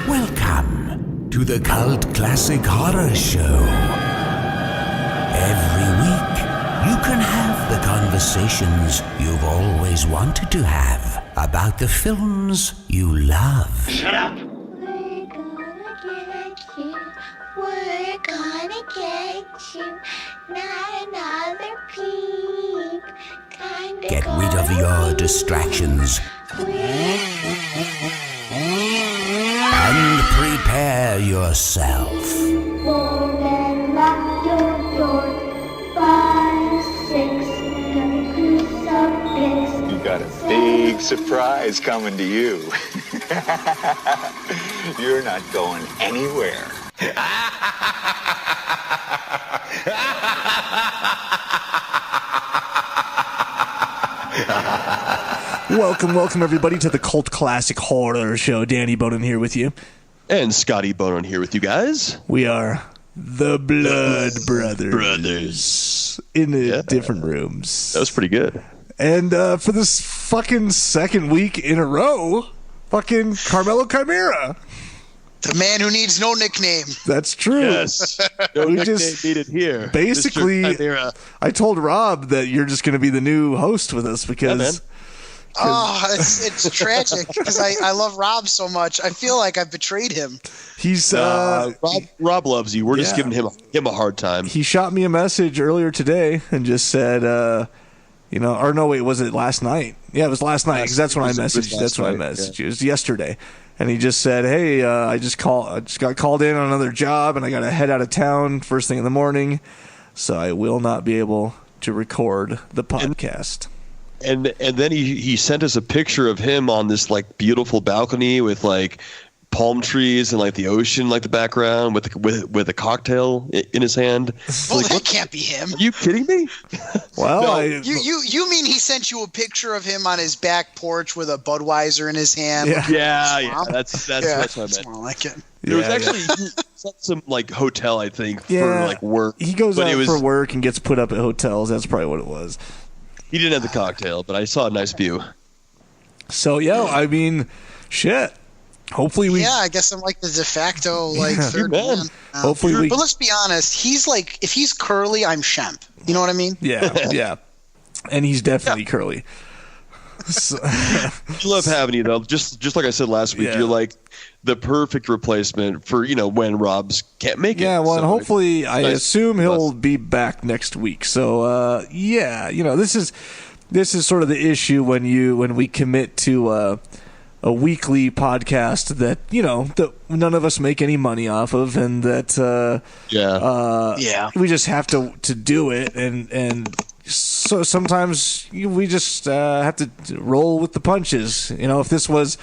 Welcome to the Cult Classic Horror Show. Every week, you can have the conversations you've always wanted to have about the films you love. Shut up! We're gonna get you. Not another peep. Get rid of your distractions and prepare yourself. Then lock your door. 5, 6, crucifix. You got a big surprise coming to you. You're not going anywhere. Welcome everybody to the Cult Classic Horror Show. Danny Bonin here with you. And Scotty Bonin here with you guys. We are the Blood Brothers. In different rooms. That was pretty good. And for this fucking second week in a row, fucking Carmelo Chimera. The man who needs no nickname. That's true. Yes. No We nickname just- needed here. Basically, Mr. Chimera. I told Rob that you're just going to be the new host with us because... Oh, it's tragic because I love Rob so much. I feel like I've betrayed him. He's Rob loves you. We're just giving him a hard time. He shot me a message earlier today and just said, or no, wait, was it last night? Yeah, it was last night because that's when I messaged. That's when I messaged you. It was yesterday, and he just said, "Hey, I just got called in on another job, and I got to head out of town first thing in the morning, so I will not be able to record the podcast." And then he sent us a picture of him on this like beautiful balcony with like palm trees and like the ocean like the background with a cocktail in his hand. Well, like, that can't be him. Are you kidding me? Well, No. You mean he sent you a picture of him on his back porch with a Budweiser in his hand? Yeah. That's what I meant. That's more like it. There was actually some like hotel, I think, for like work. He goes but out for work and gets put up at hotels. That's probably what it was. He didn't have the cocktail, but I saw a nice view. So I mean, shit. Hopefully we. Yeah, I guess I'm like the de facto third man. man. Hopefully But let's be honest. He's like, if he's curly, I'm Shemp. You know what I mean? Yeah. And he's definitely curly. So, I love having you though. Just like I said last week, you're like the perfect replacement for when Rob's can't make it. yeah, well, and So hopefully, I nice. assume he'll be back next week. So, this is sort of the issue when we commit to a weekly podcast that that none of us make any money off of, and that we just have to do it, and so sometimes we just have to roll with the punches. If this was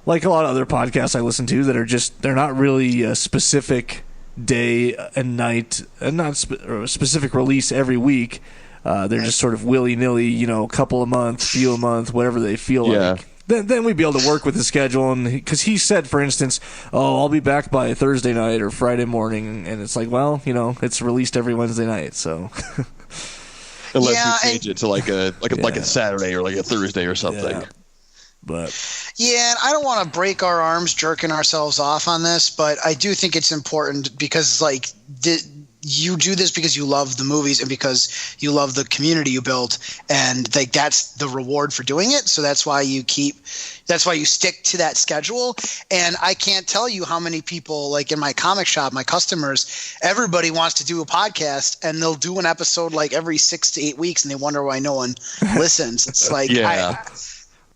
like a lot of other podcasts I listen to that are they're not really a specific day and night and not or a specific release every week. They're just sort of willy-nilly, a couple a month, few a month, whatever they feel like. Then we'd be able to work with the schedule, and because he said, for instance, I'll be back by Thursday night or Friday morning, and it's like, well, it's released every Wednesday night, so... Unless we change it to like a Saturday or like a Thursday or something. Yeah. But and I don't want to break our arms jerking ourselves off on this, but I do think it's important because you do this because you love the movies and because you love the community you built, and that's the reward for doing it. So that's why you stick to that schedule. And I can't tell you how many people, like in my comic shop, my customers, everybody wants to do a podcast, and they'll do an episode like every 6 to 8 weeks, and they wonder why no one listens. It's like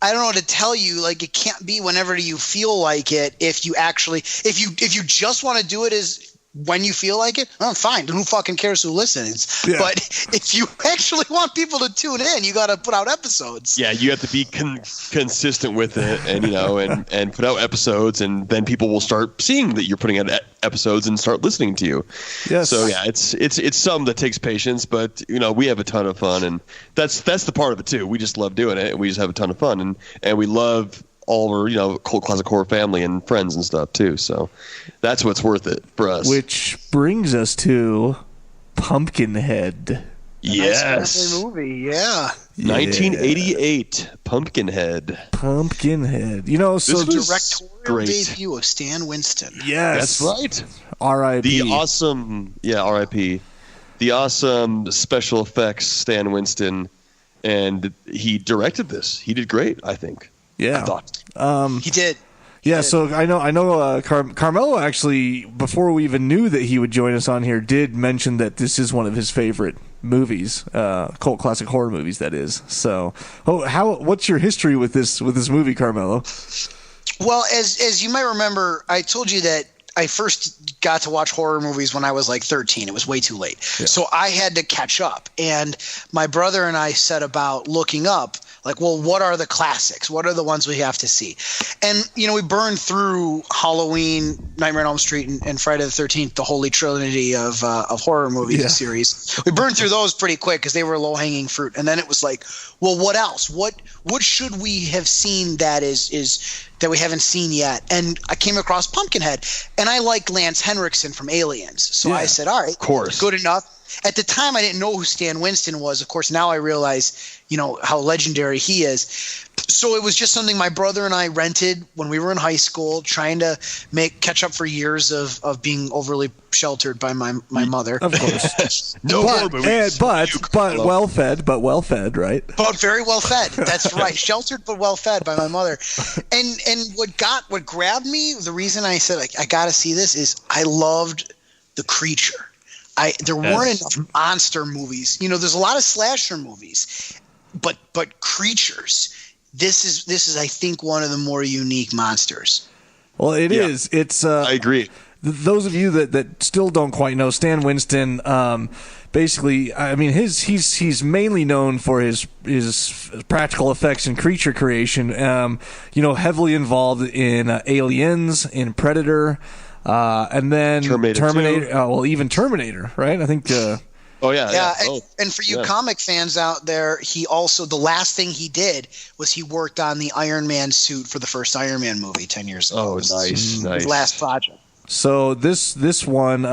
I don't know what to tell you. Like, it can't be whenever you feel like it. If you just want to do it as when you feel like it, fine. Who fucking cares who listens? Yeah. But if you actually want people to tune in, you got to put out episodes. Yeah, you have to be consistent with it, and and put out episodes, and then people will start seeing that you're putting out episodes and start listening to you. Yes. So yeah, it's something that takes patience, but we have a ton of fun, and that's the part of it too. We just love doing it, and we just have a ton of fun, and we love all our Cult Classic Horror family and friends and stuff too. So that's what's worth it for us. Which brings us to Pumpkinhead. Yes. Nice movie, yeah. 1988, Pumpkinhead. Pumpkinhead. You know, so This was Directorial great. debut of Stan Winston. yes, That's right. R.I.P. The awesome, R.I.P. The awesome special effects Stan Winston, and he directed this. He did great, I think. Yeah. I thought. He did. Yeah, so I know. Carmelo actually, before we even knew that he would join us on here, did mention that this is one of his favorite movies, cult classic horror movies. That is. So, what's your history with this movie, Carmelo? Well, as you might remember, I told you that I first got to watch horror movies when I was like 13. It was way too late. Yeah. So I had to catch up. And my brother and I set about looking up, like, well, what are the classics? What are the ones we have to see? And, we burned through Halloween, Nightmare on Elm Street, and Friday the 13th, the holy trinity of horror movies series. We burned through those pretty quick because they were low-hanging fruit. And then it was like, well, what else? What should we have seen that is that we haven't seen yet? And I came across Pumpkinhead, and I liked Lance Henrickson from Aliens. So I said, all right, of course, good enough. At the time, I didn't know who Stan Winston was. Of course, now I realize, how legendary he is. So it was just something my brother and I rented when we were in high school, trying to catch up for years of being overly sheltered by my mother. Of course. But well fed, right? But very well fed. That's right. Sheltered but well fed by my mother. And what grabbed me, the reason I said I got to see this is I loved the creature. There weren't enough monster movies. There's a lot of slasher movies, but creatures. This is I think one of the more unique monsters. Well, it is. It's. I agree. Those of you that still don't quite know, Stan Winston, basically, I mean, he's mainly known for his practical effects and creature creation. Heavily involved in Aliens, in Predator. And then Terminator. Even Terminator, right? I think. And for you comic fans out there, he also the last thing he did was he worked on the Iron Man suit for the first Iron Man movie 10 years ago. Oh, nice. His last project. So this one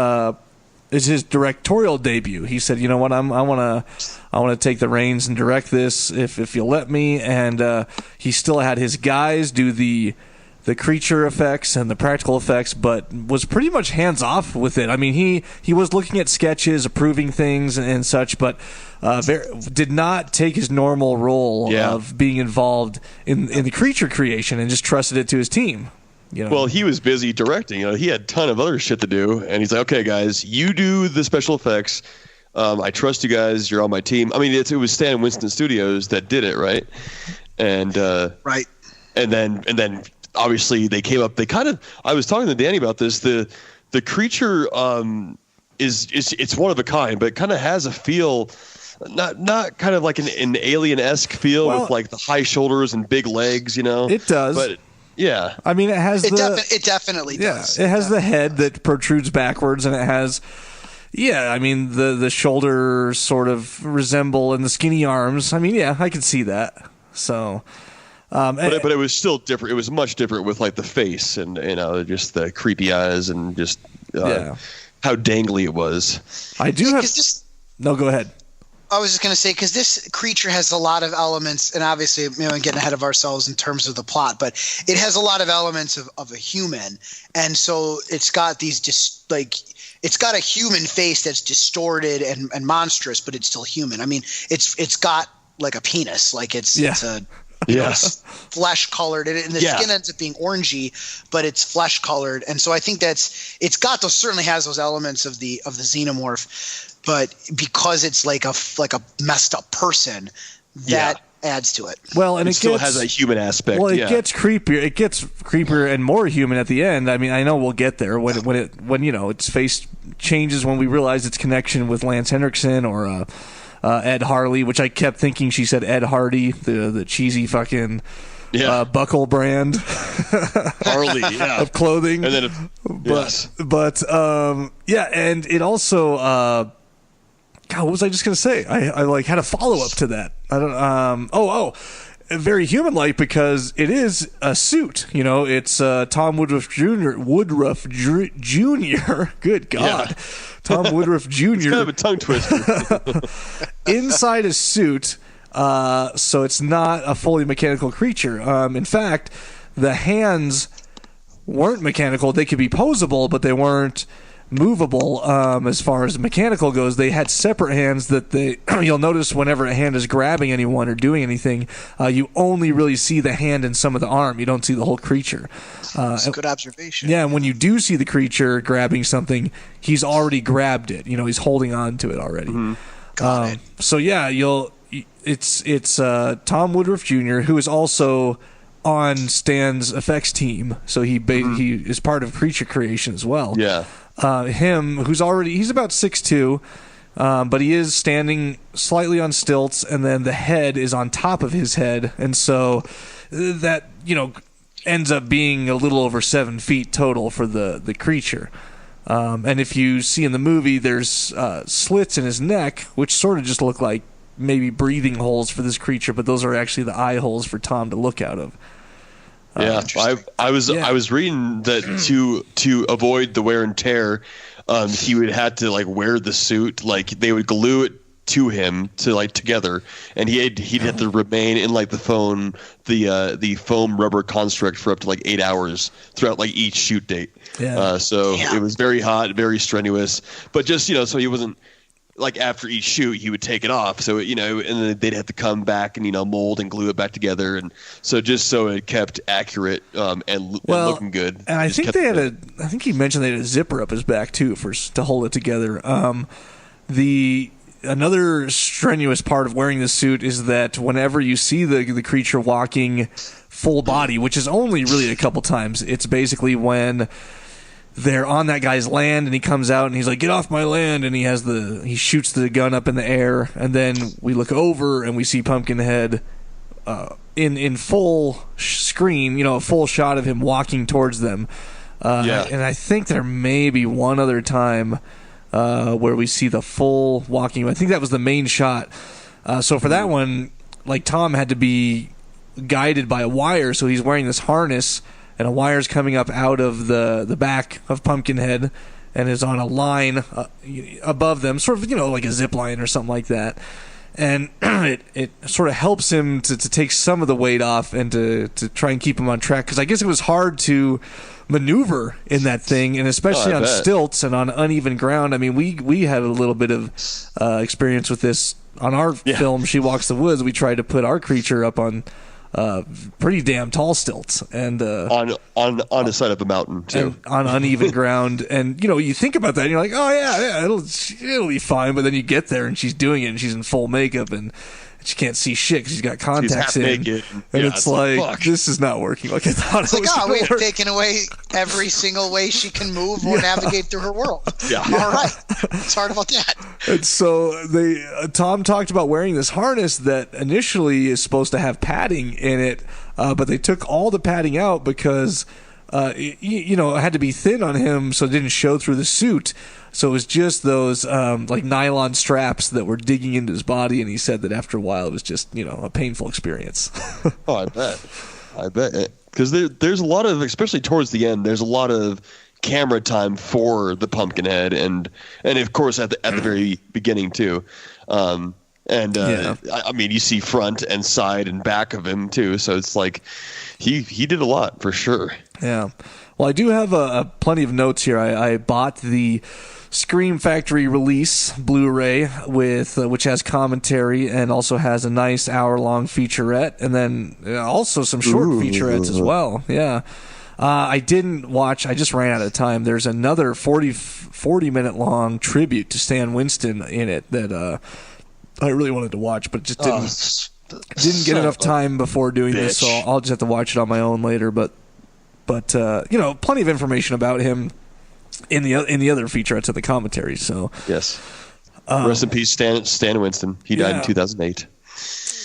is his directorial debut. He said, "You know what? I want to take the reins and direct this if you'll let me." And he still had his guys do the creature effects and the practical effects, but was pretty much hands off with it. I mean, he was looking at sketches, approving things and such, but did not take his normal role of being involved in the creature creation and just trusted it to his team. Well, he was busy directing. He had a ton of other shit to do, and he's like, "Okay, guys, you do the special effects. I trust you guys. You're on my team." I mean, it was Stan Winston Studios that did it, right? And right, and then. Obviously, they came up. I was talking to Danny about this. The creature it's one of a kind, but it kind of has a feel, not kind of like an alien-esque feel with like the high shoulders and big legs. It does. But yeah, I mean, it has it definitely does. It has the head that protrudes backwards, and it has. Yeah, I mean the shoulders sort of resemble and the skinny arms. I mean, I could see that. So. But it was still different. It was much different with like the face and just the creepy eyes and just how dangly it was. I do have. No, go ahead. I was just going to say, because this creature has a lot of elements, and obviously, I'm getting ahead of ourselves in terms of the plot, but it has a lot of elements of a human, and so it's got these it's got a human face that's distorted and monstrous, but it's still human. I mean, it's got like a penis, like it's a. Yes, flesh colored, and the skin ends up being orangey, but it's flesh colored, and so I think certainly has those elements of the xenomorph, but because it's like a messed up person, that adds to it. Well, and it still has a human aspect. Well, it gets creepier. It gets creepier and more human at the end. I mean, I know we'll get there when its face changes when we realize its connection with Lance Henrickson or. Ed Harley, which I kept thinking she said Ed Hardy, the cheesy fucking buckle brand Harley of clothing. And then and it also God, what was I just gonna say? I like had a follow up to that. I don't very human-like because it is a suit. You know, it's Tom Woodruff Jr. Good God. Yeah. Tom Woodruff Jr. It's kind of a tongue twister. inside a suit, so it's not a fully mechanical creature. In fact, the hands weren't mechanical. They could be posable, but they weren't movable. As far as mechanical goes, they had separate hands that you'll notice whenever a hand is grabbing anyone or doing anything, you only really see the hand and some of the arm. You don't see the whole creature. That's a good observation. Yeah, and when you do see the creature grabbing something, he's already grabbed it. You know, he's holding on to it already. Mm-hmm. Got it. So yeah, it's Tom Woodruff Jr., who is also on Stan's effects team. So he is part of creature creation as well. Yeah. Him, he's about 6'2", but he is standing slightly on stilts, and then the head is on top of his head, and so that, ends up being a little over 7 feet total for the creature. And if you see in the movie, there's slits in his neck, which sort of just look like maybe breathing holes for this creature, but those are actually the eye holes for Tom to look out of. Yeah, I was reading that to avoid the wear and tear, he would have to wear the suit, they would glue it to him together, and he'd have to remain in the foam rubber construct for up to 8 hours throughout each shoot date. Yeah. It was very hot, very strenuous, but just so he wasn't after each shoot he would take it off, so and then they'd have to come back and mold and glue it back together, and so just so it kept accurate and looking good. And I think I think he mentioned they had a zipper up his back too to hold it together. Another strenuous part of wearing this suit is that whenever you see the creature walking full body, which is only really a couple times, it's basically when they're on that guy's land and he comes out and he's like, "Get off my land," and he shoots the gun up in the air, and then we look over and we see Pumpkinhead in full screen, a full shot of him walking towards them. And I think there may be one other time where we see the full walking. I think that was the main shot. So for that one, Tom had to be guided by a wire, so he's wearing this harness, and a wire's coming up out of the back of Pumpkinhead and is on a line above them, sort of, like a zip line or something like that. And it sort of helps him to take some of the weight off and to try and keep him on track, because I guess it was hard to maneuver in that thing, and especially on stilts and on uneven ground. I mean, we had a little bit of experience with this on our film, She Walks the Woods. We tried to put our creature up on pretty damn tall stilts, and on the side of a mountain too, on uneven ground. And you think about that and you're like, oh yeah, it'll be fine, but then you get there and she's doing it and she's in full makeup and she can't see shit because she's got contacts in, naked. And it's like this is not working like I thought it was. We've taken away every single way she can move or navigate through her world. All right, what's hard about that? And so Tom talked about wearing this harness that initially is supposed to have padding in it, but they took all the padding out because it had to be thin on him so it didn't show through the suit. So it was just those nylon straps that were digging into his body, and he said that after a while it was just a painful experience. Oh, I bet because there's a lot of, especially towards the end, there's a lot of camera time for the Pumpkinhead, and of course at the very beginning too. I mean, you see front and side and back of him too, so it's he did a lot for sure. Yeah. Well, I do have plenty of notes here. I bought the Scream Factory release Blu-ray which has commentary and also has a nice hour-long featurette, and then also some short featurettes as well. Yeah. I didn't watch. I just ran out of time. There's another 40-minute long tribute to Stan Winston in it that I really wanted to watch, but just didn't get enough time before doing this, so I'll just have to watch it on my own later. But plenty of information about him in the other featurettes and the commentary. So yes, rest in peace, Stan Winston. He died in 2008.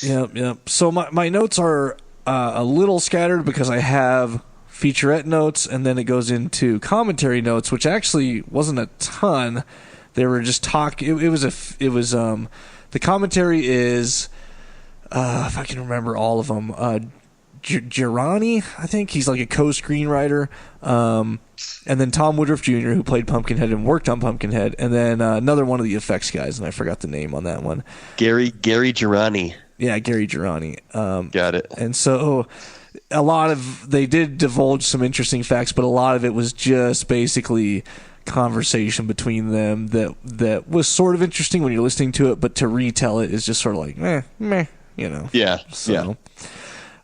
Yeah. So my notes are a little scattered because I have featurette notes, and then it goes into commentary notes, which actually wasn't a ton. They were just talk. It was the commentary is if I can remember all of them, Girani, I think he's like a co-screenwriter, and then Tom Woodruff Jr., who played Pumpkinhead and worked on Pumpkinhead, and then another one of the effects guys, and I forgot the name on that one. Gary Girani. Yeah, Gary Girani. Got it. And so they did divulge some interesting facts, but a lot of it was just basically conversation between them that was sort of interesting when you're listening to it, but to retell it is just sort of like meh, you know. Yeah. So,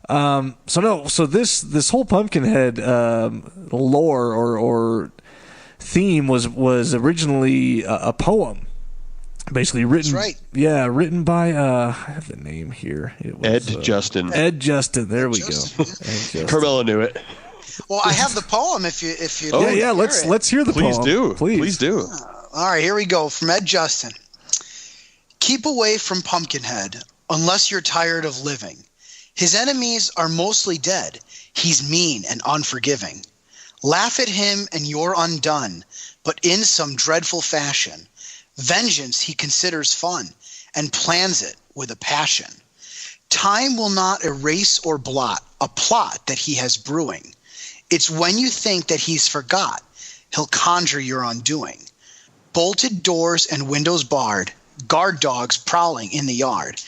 So this whole Pumpkinhead lore or theme was originally a poem, basically written. That's right. Yeah, written by I have the name here. It was, Ed Justin. Ed Justin. There we go. Carmelo knew it. Well, I have the poem. If you yeah. Let's hear the Please poem. do. Please do. All right, here we go from Ed Justin. Keep away from Pumpkinhead unless you're tired of living. His enemies are mostly dead. He's mean and unforgiving. Laugh at him and you're undone, but in some dreadful fashion. Vengeance he considers fun and plans it with a passion. Time will not erase or blot a plot that he has brewing. It's when you think that he's forgot, he'll conjure your undoing. Bolted doors and windows barred, guard dogs prowling in the yard,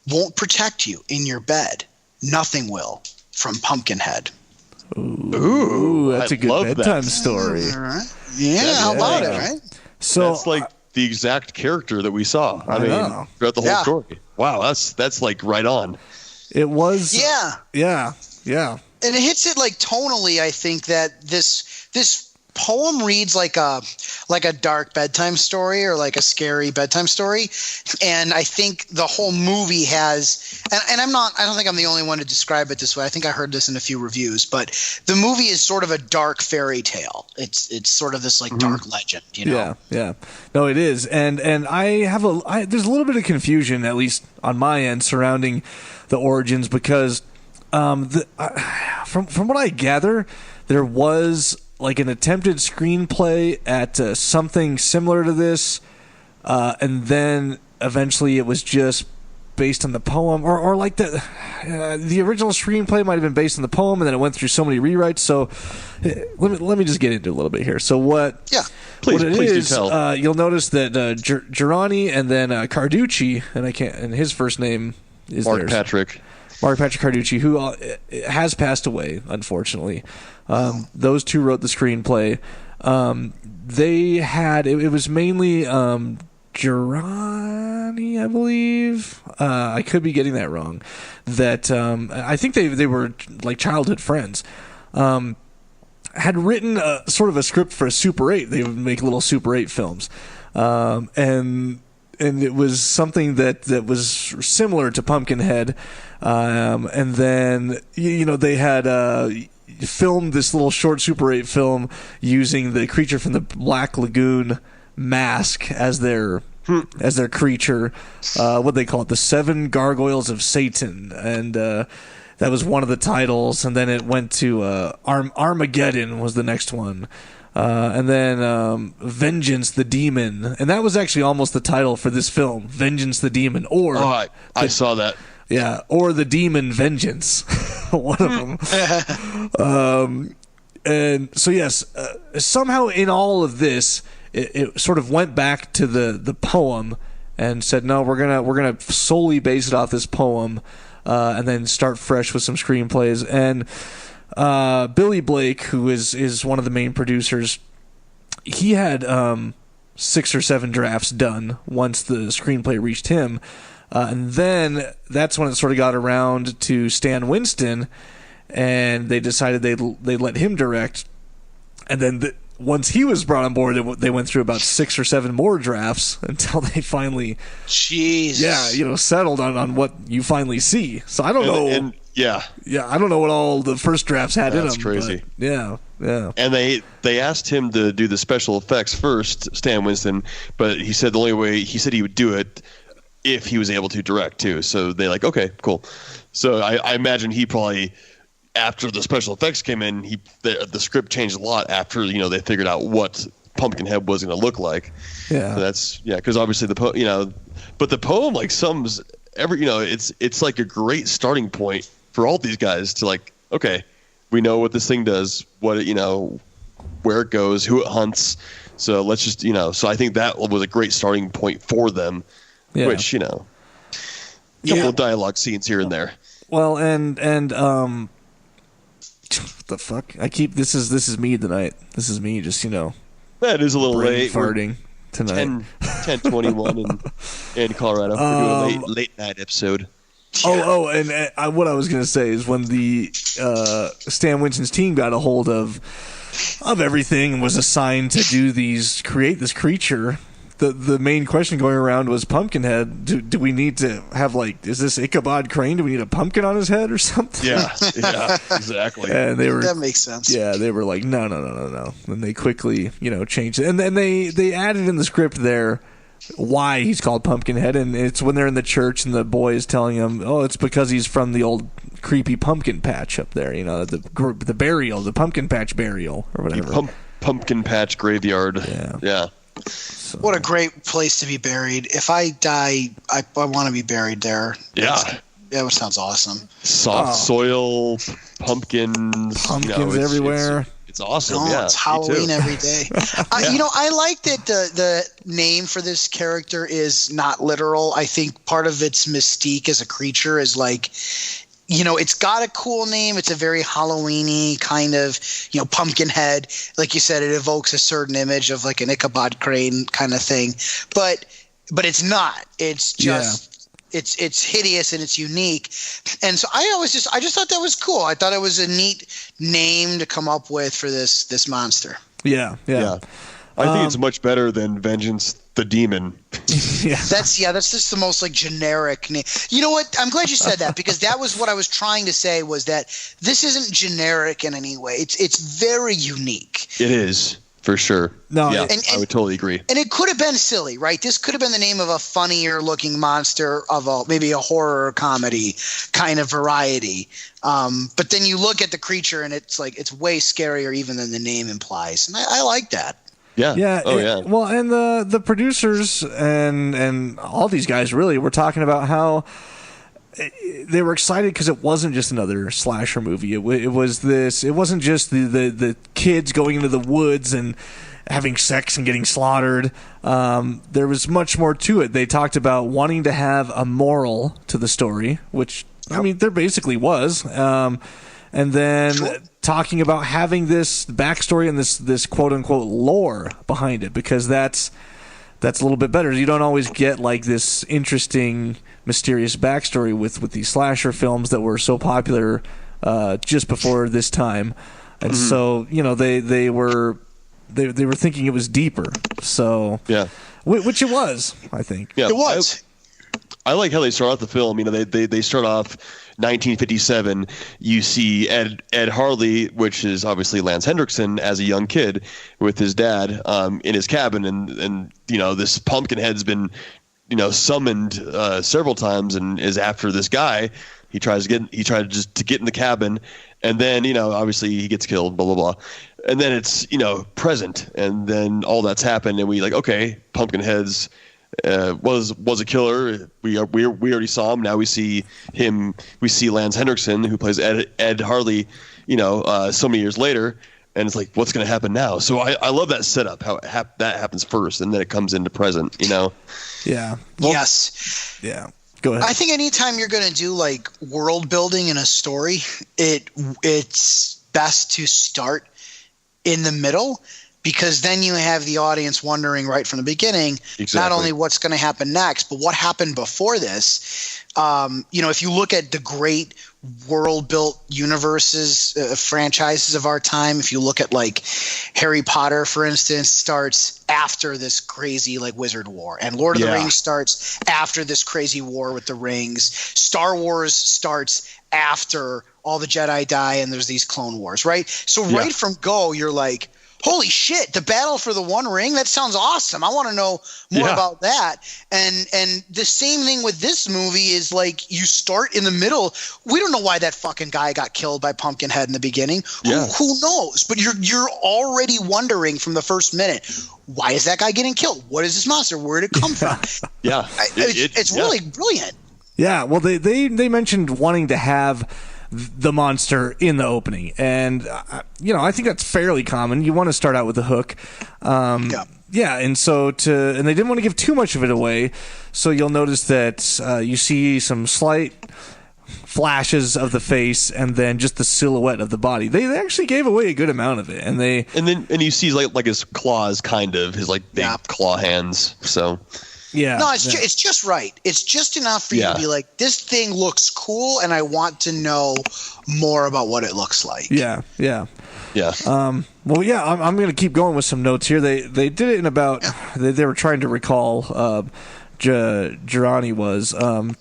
won't protect you in your bed. Nothing will from Pumpkinhead. Ooh, that's a good bedtime story. All right. Yeah, how about it, right? So that's like the exact character that we saw. I mean, know. throughout the whole story. Wow, that's like right on. It was. Yeah. And it hits it like tonally. I think that this poem reads like a dark bedtime story or like a scary bedtime story, and I think the whole movie has. And I don't think I'm the only one to describe it this way. I think I heard this in a few reviews, but the movie is sort of a dark fairy tale. It's sort of this like dark legend, you know. Yeah. No, it is, and I have there's a little bit of confusion, at least on my end, surrounding the origins because. From what I gather, there was like an attempted screenplay at something similar to this, and then eventually it was just based on the poem, or like the original screenplay might have been based on the poem, and then it went through so many rewrites. So let me just get into it a little bit here. So Please do tell. You'll notice that Girani and then Carducci, and his first name is Mark Patrick Carducci, who has passed away, unfortunately. Those two wrote the screenplay. They had it was mainly Girani, I believe. I could be getting that wrong. That I think they were like childhood friends. Had written sort of a script for a Super 8. They would make little Super 8 films, and it was something that was similar to Pumpkinhead. And then, they had filmed this little short Super 8 film using the creature from the Black Lagoon mask as their creature. What they call it, the 7 Gargoyles of Satan. And that was one of the titles. And then it went to Armageddon was the next one. And then Vengeance the Demon. And that was actually almost the title for this film, Vengeance the Demon. Or I saw that. Yeah, or The Demon Vengeance. One of them. And so, yes, somehow in all of this, it sort of went back to the poem and said, no, we're gonna solely base it off this poem and then start fresh with some screenplays. And Billy Blake, who is one of the main producers, he had 6 or 7 drafts done once the screenplay reached him. And then that's when it sort of got around to Stan Winston, and they decided they'd let him direct. And then once he was brought on board, they went through about 6 or 7 more drafts until they finally, settled on what you finally see. So I don't know. I don't know what all the first drafts had in them. That's crazy. Yeah. And they asked him to do the special effects first, Stan Winston, but he said he would do it if he was able to direct too. So they like, okay, cool. So I imagine he probably, after the special effects came in, the script changed a lot after they figured out what Pumpkinhead was going to look like. Yeah, so that's because obviously but the poem like sums it's like a great starting point for all these guys to like, okay, we know what this thing does, what it, where it goes, who it hunts. So let's just, so I think that was a great starting point for them, which, a couple of dialogue scenes here and there. Well, and what the fuck? This is me tonight. This is me just, That is a little late. Farting tonight. 10:21 in Colorado. We're doing a late night episode. And what I was going to say is when the Stan Winston's team got a hold of everything and was assigned to create this creature, the main question going around was Pumpkinhead. Do we need to have is this Ichabod Crane? Do we need a pumpkin on his head or something? Yeah, exactly. And that makes sense. Yeah, they were like, no. And they quickly, changed it. And then they added in the script there why he's called Pumpkinhead, and it's when they're in the church and the boy is telling him, it's because he's from the old creepy pumpkin patch up there, the burial, the pumpkin patch burial or whatever. Pumpkin patch graveyard. Yeah. So. What a great place to be buried. If I die, I want to be buried there. Yeah. That sounds awesome. Soft soil, pumpkins everywhere. It's awesome. No, yeah, it's Halloween every day. I like that the name for this character is not literal. I think part of its mystique as a creature is it's got a cool name. It's a very Halloween-y kind of, Pumpkinhead. Like you said, it evokes a certain image of like an Ichabod Crane kind of thing. But it's not. It's just it's hideous and it's unique. And so I just thought that was cool. I thought it was a neat name to come up with for this monster. Yeah. I think it's much better than Vengeance the Demon. That's just the most generic name. You know what? I'm glad you said that, because that was what I was trying to say, was that this isn't generic in any way. It's very unique. It is. For sure. No, yeah, I would totally agree. And it could have been silly, right? This could have been the name of a funnier looking monster of maybe a horror comedy kind of variety. But then you look at the creature and it's way scarier even than the name implies. And I like that. Yeah. Yeah. Oh, yeah. Well, and the producers and all these guys really were talking about how they were excited because it wasn't just another slasher movie. It wasn't just the kids going into the woods and having sex and getting slaughtered. There was much more to it. They talked about wanting to have a moral to the story, which there basically was. And then talking about having this backstory and this quote unquote lore behind it, because that's a little bit better. You don't always get this interesting, mysterious backstory with these slasher films that were so popular just before this time, and so they were thinking it was deeper. So which it was, I think. Yeah, it was. I like how they start off the film. They start off 1957. You see Ed Harley, which is obviously Lance Henrickson, as a young kid with his dad in his cabin, and this Pumpkinhead's been summoned several times and is after this guy. He tries to get in the cabin, and then obviously he gets killed. Blah blah blah, and then it's present, and then all that's happened, and we okay, Pumpkinhead's was a killer. We already saw him. Now we see him. We see Lance Henriksen, who plays Ed Harley. So many years later, and it's what's going to happen now? So I love that setup. How that happens first, and then it comes into present. Yeah. Well, yes. Yeah. Go ahead. I think anytime you're going to do world building in a story, it's best to start in the middle, because then you have the audience wondering right from the beginning, not only what's going to happen next, but what happened before this. If you look at the great world-built universes, franchises of our time, if you look at Harry Potter, for instance, starts after this crazy Wizard War, and Lord of the Rings starts after this crazy war with the rings. Star Wars starts after all the Jedi die and there's these Clone Wars, right? So right from go, you're holy shit, the battle for the One Ring, that sounds awesome. I want to know more about that. And the same thing with this movie is you start in the middle. We don't know why that fucking guy got killed by Pumpkinhead in the beginning. Who knows? But you're already wondering from the first minute, why is that guy getting killed? What is this monster? Where did it come from? Yeah. It's really brilliant. Yeah, well, they mentioned wanting to have the monster in the opening, and I think that's fairly common. You want to start out with a hook. Yeah, and they didn't want to give too much of it away, so you'll notice that you see some slight flashes of the face and then just the silhouette of the body. They actually gave away a good amount of it, and you see like his claws, kind of his like big claw hands. So yeah, no, it's just right. It's just enough for you to be like, this thing looks cool, and I want to know more about what it looks like. Yeah. Well, yeah, I'm going to keep going with some notes here. They did it in about they were trying to recall. Girani was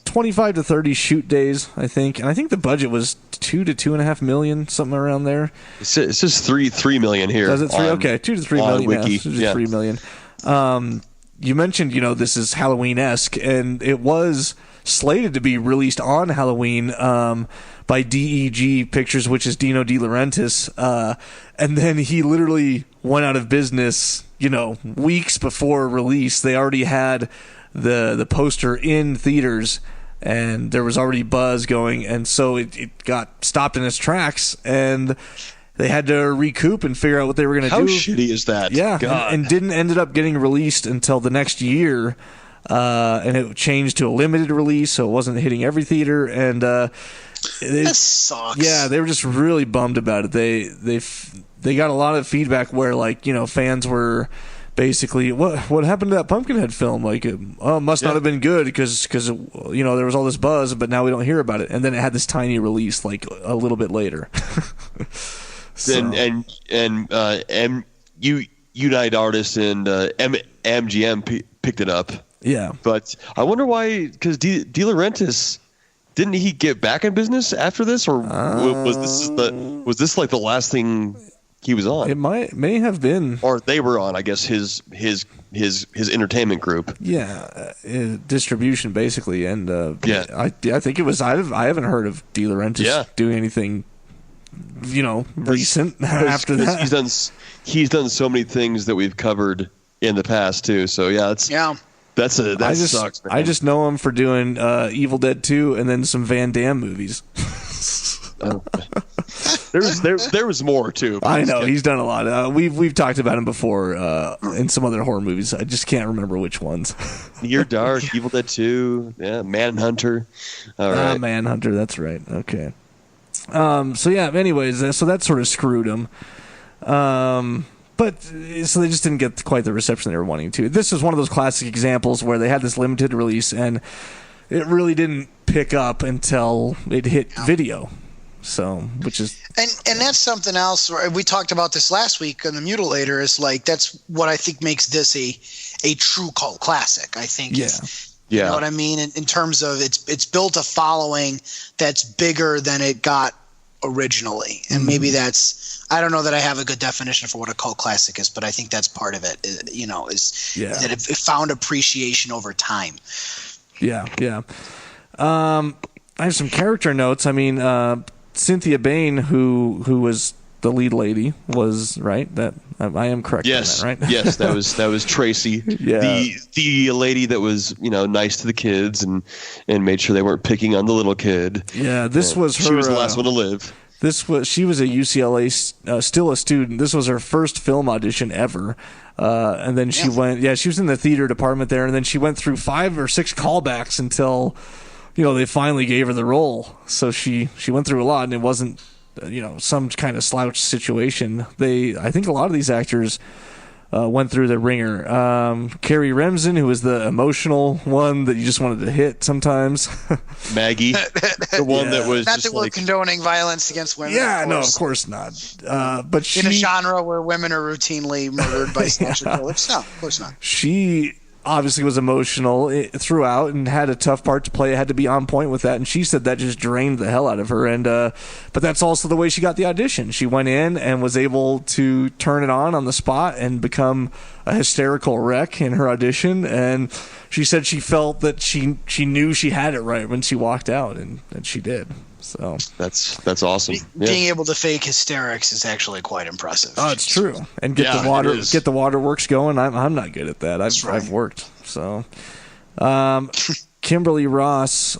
25 to 30 shoot days, I think, and I think the budget was $2 to $2.5 million, something around there. It says $3 million here. Does it $3? Okay, $2 to $3 million. Wiki. Yeah, $3 million. You mentioned, this is Halloween-esque, and it was slated to be released on Halloween by DEG Pictures, which is Dino De Laurentiis, and then he literally went out of business, weeks before release. They already had the poster in theaters, and there was already buzz going, and so it got stopped in its tracks, and they had to recoup and figure out what they were going to do. How shitty is that? Yeah, God. and didn't ended up getting released until the next year, and it changed to a limited release, so it wasn't hitting every theater, and that sucks. Yeah, they were just really bummed about it. They got a lot of feedback where fans were basically, what happened to that Pumpkinhead film? Like, it must not have been good because there was all this buzz, but now we don't hear about it. And then it had this tiny release like a little bit later. Unite Artists and MGM picked it up. Yeah, but I wonder why, because De Laurentiis, didn't he get back in business after this, or was this like the last thing he was on? It may have been, or they were on. I guess his entertainment group. Yeah, distribution basically, and I think it was. I haven't heard of De Laurentiis doing anything, recent after that. He's done so many things that we've covered in the past too. So that sucks. I just know him for doing Evil Dead 2 and then some Van Damme movies. There was more too. I know he's done a lot. We've talked about him before in some other horror movies. I just can't remember which ones. Near Dark, Evil Dead 2, Manhunter. All right, Manhunter. That's right. Okay. Anyways, so that sort of screwed him. But so they just didn't get quite the reception they were wanting to. This is one of those classic examples where they had this limited release and it really didn't pick up until it hit video. So, which is and that's something else. We talked about this last week on the Mutilator. Is like that's what I think makes this a true cult classic. I think. Yeah. You know what I mean? In terms of it's built a following that's bigger than it got originally, and maybe that's. I don't know that I have a good definition for what a cult classic is, but I think that's part of it. That it found appreciation over time. Yeah. I have some character notes. I mean, Cynthia Bain, who was the lead lady, was right. That I am correct. Yes, on that, right? Yes, that was Tracy. Yeah. The lady that was nice to the kids and made sure they weren't picking on the little kid. Yeah, this was her. She was the last one to live. She was a UCLA, still a student. This was her first film audition ever. And then she went, she was in the theater department there, and then she went through 5 or 6 callbacks until, they finally gave her the role. So she went through a lot, and it wasn't, some kind of slouch situation. I think a lot of these actors went through the ringer. Carrie Remsen, who was the emotional one that you just wanted to hit sometimes. Maggie, the one that was not just that we're condoning violence against women. Yeah, no, of course not. But in a genre where women are routinely murdered by snatcher killers, no, of course not. She obviously was emotional throughout and had a tough part to play. Had to be on point with that, and she said that just drained the hell out of her. And but that's also the way she got the audition. She went in and was able to turn it on the spot and become a hysterical wreck in her audition. And she said she felt that she knew she had it right when she walked out, and she did. So that's awesome. Being able to fake hysterics is actually quite impressive. Oh, it's true. And get the waterworks going. I'm not good at that. I've worked. So, Kimberly Ross,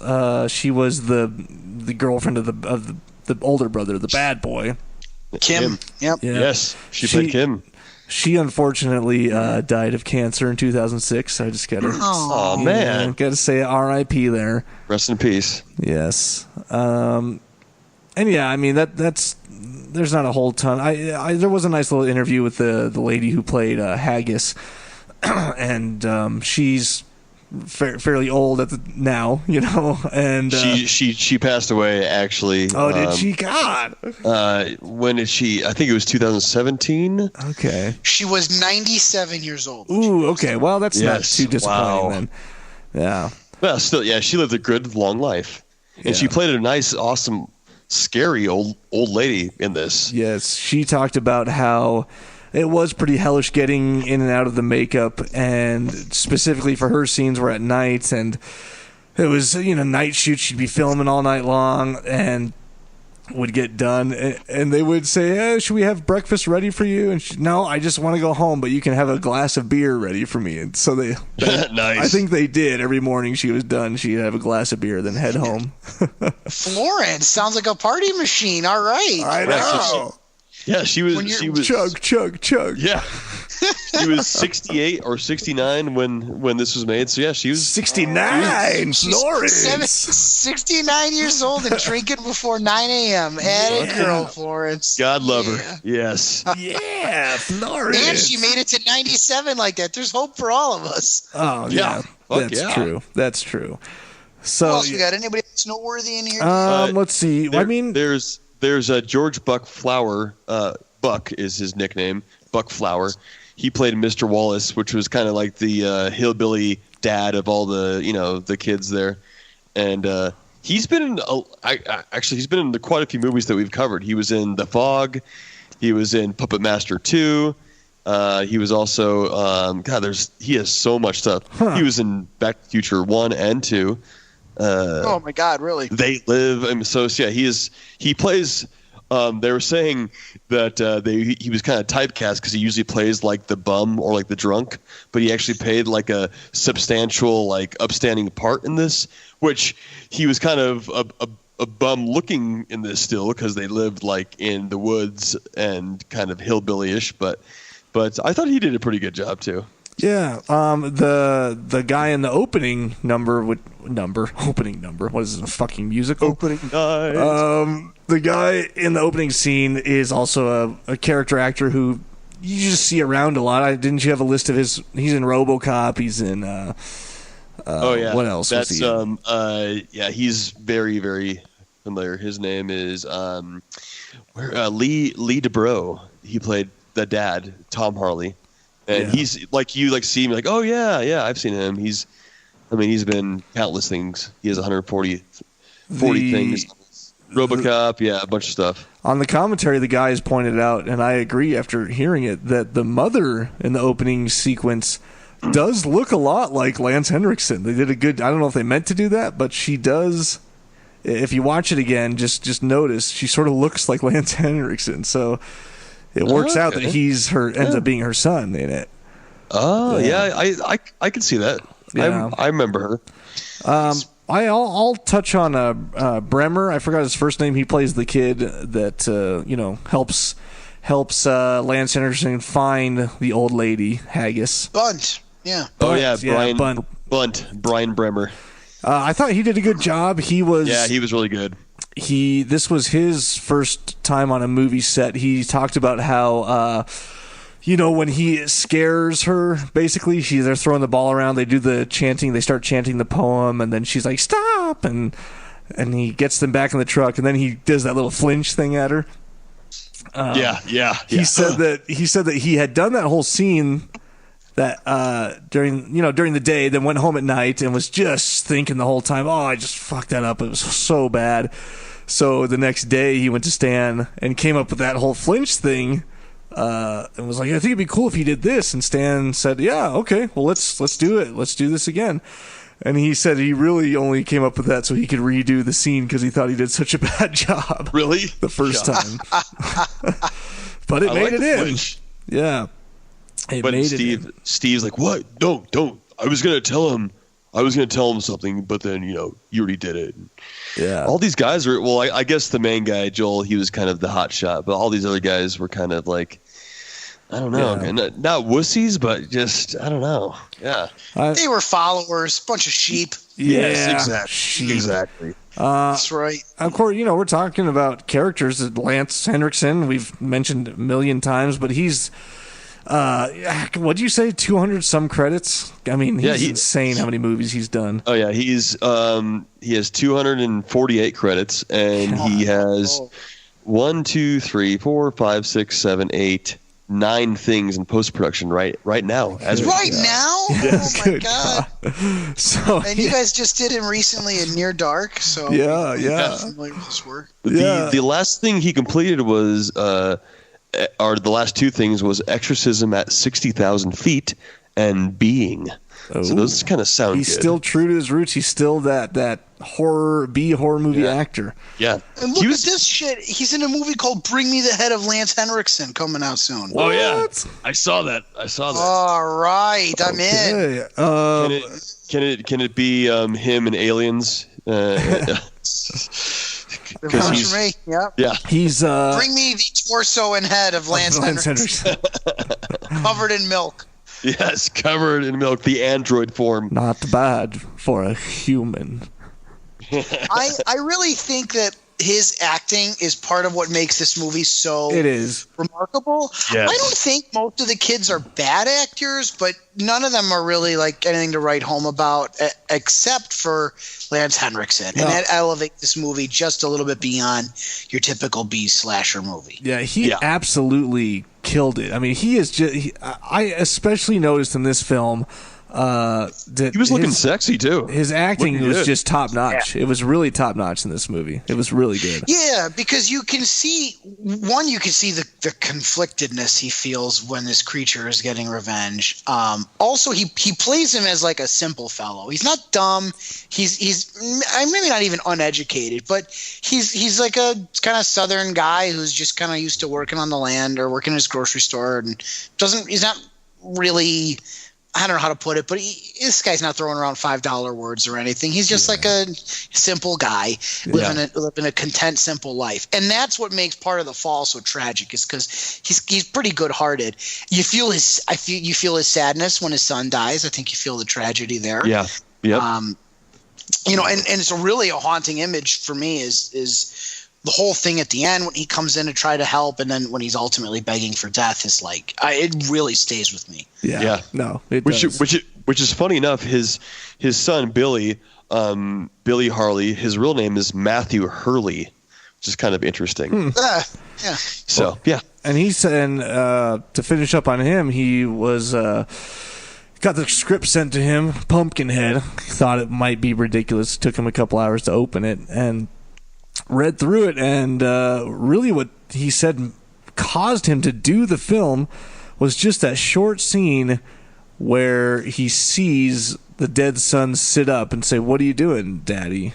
she was the girlfriend of the older brother, the bad boy. Kim. Yep. Yeah. Yes, she played Kim. She unfortunately died of cancer in 2006. I just gotta. Oh man, gotta say R.I.P. there. Rest in peace. Yes. And yeah, I mean that's. There's not a whole ton. There was a nice little interview with the lady who played Haggis, and she's fairly old now, and she passed away actually. Oh, did she? God. When did she? I think it was 2017. Okay. She was 97 years old. Ooh, okay. Well, that's not too disappointing then. Yeah. Well, still, yeah, she lived a good long life, and she played a nice, awesome, scary old lady in this. Yes, she talked about how it was pretty hellish getting in and out of the makeup, and specifically for her scenes were at night, and it was night shoots. She'd be filming all night long and would get done, and they would say, should we have breakfast ready for you? And no, I just want to go home, but you can have a glass of beer ready for me. And so they nice. I think they did. Every morning she was done, she'd have a glass of beer, then head home. Florence sounds like a party machine. All right. I know. Yeah, she was chug. Yeah. She was 68 or 69 when this was made. So yeah, she was 69. Florence. 69 years old and drinking before 9 a.m. And a girl, Florence. God love her. Yes. Yeah, Florence. And she made it to 97 like that. There's hope for all of us. Oh yeah, that's true. That's true. So who else we got? Anybody that's noteworthy in here? Let's see. There's George Buck Flower. Buck is his nickname. Buck Flower. He played Mr. Wallace, which was kind of like the hillbilly dad of all the kids there, and he's been in he's been in quite a few movies that we've covered. He was in The Fog, he was in Puppet Master 2. He was also he has so much stuff. He was in Back to the Future 1 and 2. Oh my God, really? They Live. He plays. They were saying that he was kind of typecast because he usually plays like the bum or like the drunk, but he actually played like a substantial, like upstanding part in this, which he was kind of a bum looking in this still because they lived like in the woods and kind of hillbilly-ish, but I thought he did a pretty good job too. Yeah, the guy in the opening number. What is it, a fucking musical? Opening night. The guy in the opening scene is also a character actor who you just see around a lot. Didn't you have a list of his? He's in RoboCop. He's in. What else? That's was he in? he's very, very familiar. His name is Lee Dubrow. He played the dad, Tom Harley. And he's like, you like see him like, oh yeah, I've seen him. He's been countless things. He has 140 things. RoboCop, a bunch of stuff. On the commentary, the guys pointed out, and I agree after hearing it, that the mother in the opening sequence does look a lot like Lance Henriksen. They did a good. I don't know if they meant to do that, but she does. If you watch it again, just notice she sort of looks like Lance Henriksen. So. It works out that ends up being her son in it. Oh, I can see that. Yeah. I remember her. I'll touch on Bremer. I forgot his first name. He plays the kid that helps Lance Henriksen find the old lady Haggis. Bunt. Yeah. Brian Bremer. I thought he did a good job. He was really good. This was his first time on a movie set. He talked about how when he scares her, basically they're throwing the ball around, they do the chanting, they start chanting the poem, and then she's like, stop, and he gets them back in the truck, and then he does that little flinch thing at her. He said that he had done that whole scene that during the day, then went home at night and was just thinking the whole time, oh, I just fucked that up, it was so bad. So the next day he went to Stan and came up with that whole flinch thing, and was like, I think it'd be cool if he did this. And Stan said, yeah, okay, well let's do it, let's do this again. And he said he really only came up with that so he could redo the scene because he thought he did such a bad job. Really? The first time. But it made it in. Flinch. Yeah. Steve's like, what? No, don't. I was going to tell him I was going to tell him something, but then, you already did it. Yeah. All these guys are, well, I guess the main guy, Joel, he was kind of the hot shot, but all these other guys were kind of like, I don't know, not wussies, but just, I don't know. Yeah. They were followers, bunch of sheep. Yes, exactly. That's right. Of course, we're talking about characters that Lance Henrikson, we've mentioned a million times, but he's, what'd you say, 200 some credits? I mean, he's insane how many movies he's done. Oh yeah, he has 248 credits, and he has 1, 2, 3, 4, 5, 6, 7, 8, 9 things in post production right now. Now? Yes, oh my god! So, and you guys just did him recently in Near Dark, so yeah. familiar with his work. The last thing he completed was, or the last 2 things was Exorcism at 60,000 feet and Being. So those kind of sound He's good. still true to his roots. He's still that horror movie actor. Yeah. And look at this shit. He's in a movie called Bring Me the Head of Lance Henrikson coming out soon. Oh yeah, I saw that. All right, I'm in. Can it be him and Aliens? Because he's for me. Yep. Yeah. He's Bring me the torso and head of Lance Henrikson. Covered in milk. Yes, covered in milk, the android form. Not bad for a human. I really think that his acting is part of what makes this movie so remarkable. Yes. I don't think most of the kids are bad actors, but none of them are really like anything to write home about except for Lance Henrikson. And that elevates this movie just a little bit beyond your typical B slasher movie. Yeah, he absolutely killed it. I mean, he is just I especially noticed in this film that he was looking sexy too. His acting was just top notch. Yeah. It was really top notch in this movie. It was really good. Yeah, because you can see the conflictedness he feels when this creature is getting revenge. Also, he plays him as like a simple fellow. He's not dumb. He's maybe not even uneducated, but he's like a kind of southern guy who's just kind of used to working on the land or working in his grocery store and he's not really. I don't know how to put it, but this guy's not throwing around $5 words or anything. He's just like a simple guy living a content, simple life. And that's what makes part of the fall so tragic is because he's pretty good-hearted. You feel his sadness when his son dies. I think you feel the tragedy there. Yeah. Yep. And it's really a haunting image for me is the whole thing at the end when he comes in to try to help, and then when he's ultimately begging for death is like it really stays with me. Yeah. No, which is funny enough. His son Billy Harley. His real name is Matthew Hurley, which is kind of interesting. Yeah. So and to finish up on him, he was. Got the script sent to him, Pumpkinhead. He thought it might be ridiculous. Took him a couple hours to open it, and read through it, and really what he said caused him to do the film was just that short scene where he sees the dead son sit up and say, "What are you doing, Daddy?"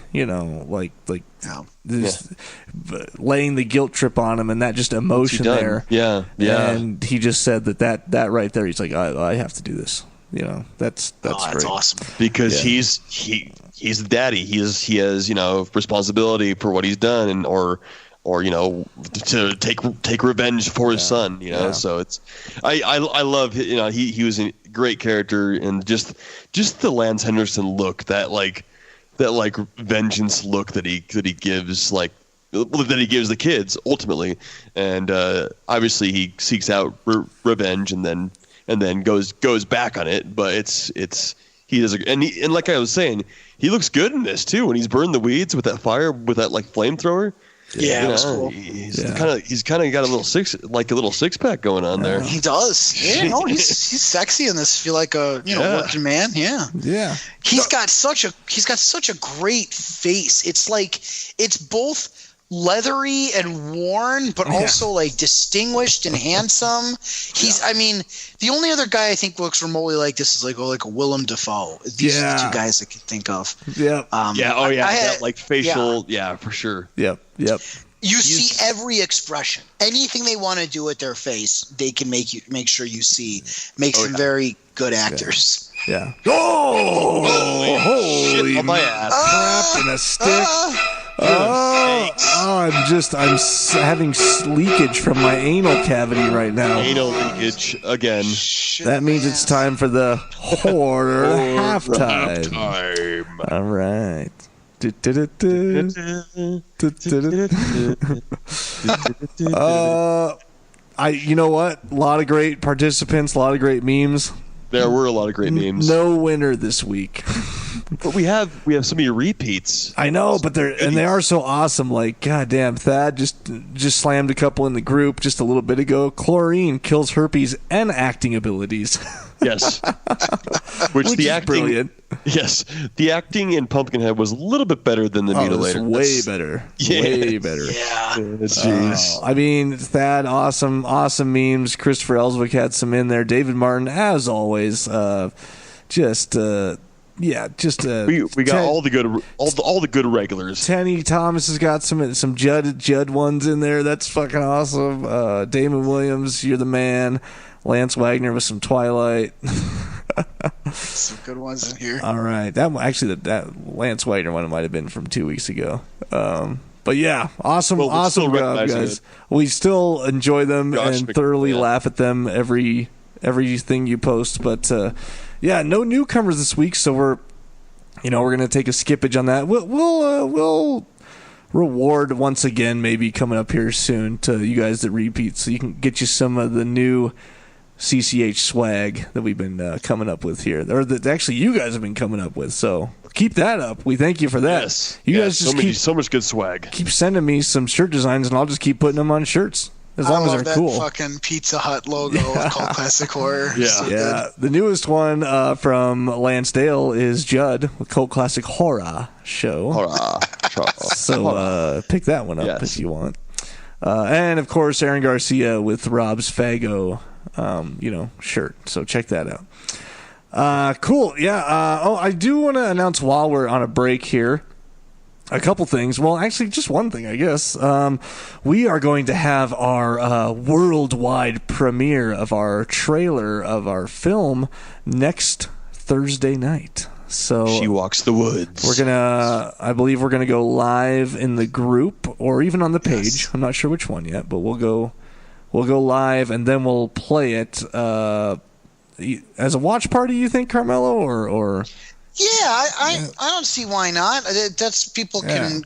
Laying the guilt trip on him, and that just emotion there. Yeah. And he just said that right there. He's like, I have to do this. That's great. That's awesome because he's the daddy. He has responsibility for what he's done, or to take revenge for his son. So it's I love he was a great character, and just the Lance Henrikson look, that vengeance look that he gives that he gives the kids ultimately, and obviously he seeks out revenge and then goes back on it, but he does and like I was saying, he looks good in this too when he's burned the weeds with that fire with that flamethrower. Yeah, that's cool. He's kind of got a little six pack going on there. He does. Yeah, no, he's sexy in this. Feel like a working man. Yeah. Yeah. He's got such a great face. It's like it's both leathery and worn, but also like distinguished and handsome. The only other guy I think looks remotely like this is like a Willem Dafoe. These are the two guys I can think of. Yeah. Facial. Yeah, for sure. Yep. You see every expression. Anything they want to do with their face, they can make sure you see. Makes them very good actors. Yeah. Oh, holy on my ass. crap in a stick. I'm having leakage from my anal cavity right now. Anal leakage again. Shit, That means man. it's time for the horror halftime. All right. You know what? A lot of great participants, a lot of great memes. There were a lot of great memes. No winner this week. But we have some of your repeats. I know, but they are so awesome. Like, goddamn, Thad just slammed a couple in the group just a little bit ago. Chlorine kills herpes and acting abilities. Yes. Which the is acting, brilliant. Yes, the acting in Pumpkinhead was a little bit better than the mutilator. Way better. Yeah. Way better. Yeah. Jeez. I mean, Thad, awesome memes. Christopher Elswick had some in there. David Martin, as always, we got all the good regulars. Tenny Thomas has got some Judd ones in there. That's fucking awesome. Damon Williams, you're the man. Lance Wagner with some Twilight. Some good ones in here. All right, that Lance Wagner one might have been from 2 weeks ago. But yeah, awesome job, guys. We still enjoy them and thoroughly laugh at them everything you post. But no newcomers this week, so we're gonna take a skippage on that. We'll reward once again, maybe coming up here soon to you guys that repeat, so you can get you some of the new CCH swag that we've been coming up with here, or that actually you guys have been coming up with. So keep that up. We thank you for that. Yes. You guys just so much good swag. keep sending me some shirt designs, and I'll just keep putting them on shirts as long as they're that cool. Fucking Pizza Hut logo called Classic Horror. Yeah. So Yeah, the newest one from Lansdale is Judd with Cult Classic Horror Show. So pick that one up if you want. And of course, Aaron Garcia with Rob's Fago, shirt. So check that out. Cool. Yeah. I do want to announce while we're on a break here a couple things. Well, actually, just one thing, I guess. We are going to have our worldwide premiere of our trailer of our film next Thursday night. So She Walks the Woods. I believe we're gonna go live in the group or even on the page. Yes. I'm not sure which one yet, but we'll go live and then we'll play it as a watch party. You think, Carmelo, or? Yeah, I don't see why not. That's people can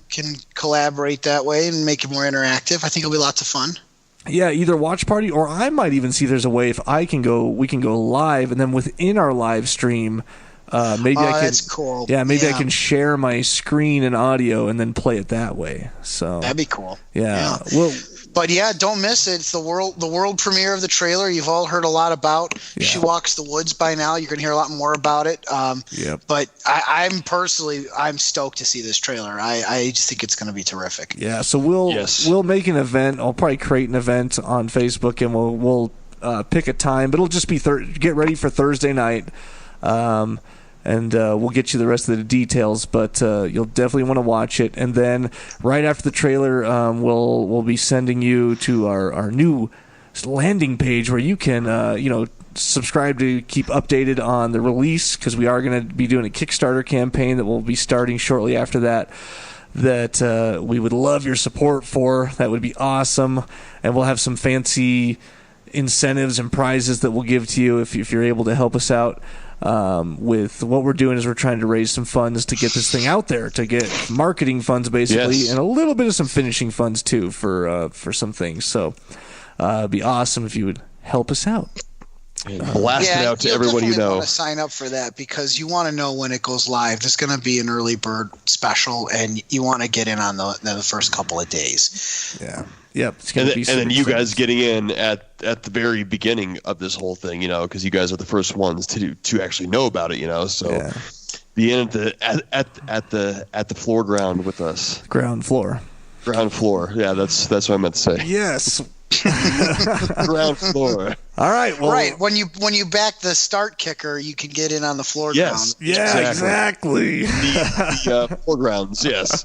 collaborate that way and make it more interactive. I think it'll be lots of fun. Yeah, either watch party or I might even see there's a way if we can go live and then within our live stream. Maybe I can. That's cool. Yeah, maybe I can share my screen and audio and then play it that way. So that'd be cool. Yeah. Well, but yeah, don't miss it. It's the world premiere of the trailer. You've all heard a lot about She Walks the Woods by now. You're gonna hear a lot more about it. But I'm stoked to see this trailer. I just think it's gonna be terrific. Yeah. So we'll make an event. I'll probably create an event on Facebook and we'll pick a time. But it'll just be get ready for Thursday night. And we'll get you the rest of the details, but you'll definitely want to watch it. And then right after the trailer, we'll be sending you to our new landing page where you can subscribe to keep updated on the release, because we are going to be doing a Kickstarter campaign that will be starting shortly after that we would love your support for. That would be awesome. And we'll have some fancy incentives and prizes that we'll give to you if you're able to help us out. With what we're doing is we're trying to raise some funds to get this thing out there, to get marketing funds basically, and a little bit of some finishing funds too for some things. So it'd be awesome if you would help us out. Blast it out to everyone you know. Want to sign up for that because you want to know when it goes live. There's going to be an early bird special, and you want to get in on the first couple of days. Yeah. Yep. It's gonna be and then you guys getting in at the very beginning of this whole thing, because you guys are the first ones to actually know about it, So be in at the floor ground with us. Ground floor. Yeah, that's what I meant to say. Yes. Ground floor. All right. Well, right. When you back the start kicker, you can get in on the floor ground. Yeah, exactly. The floor grounds. Yes.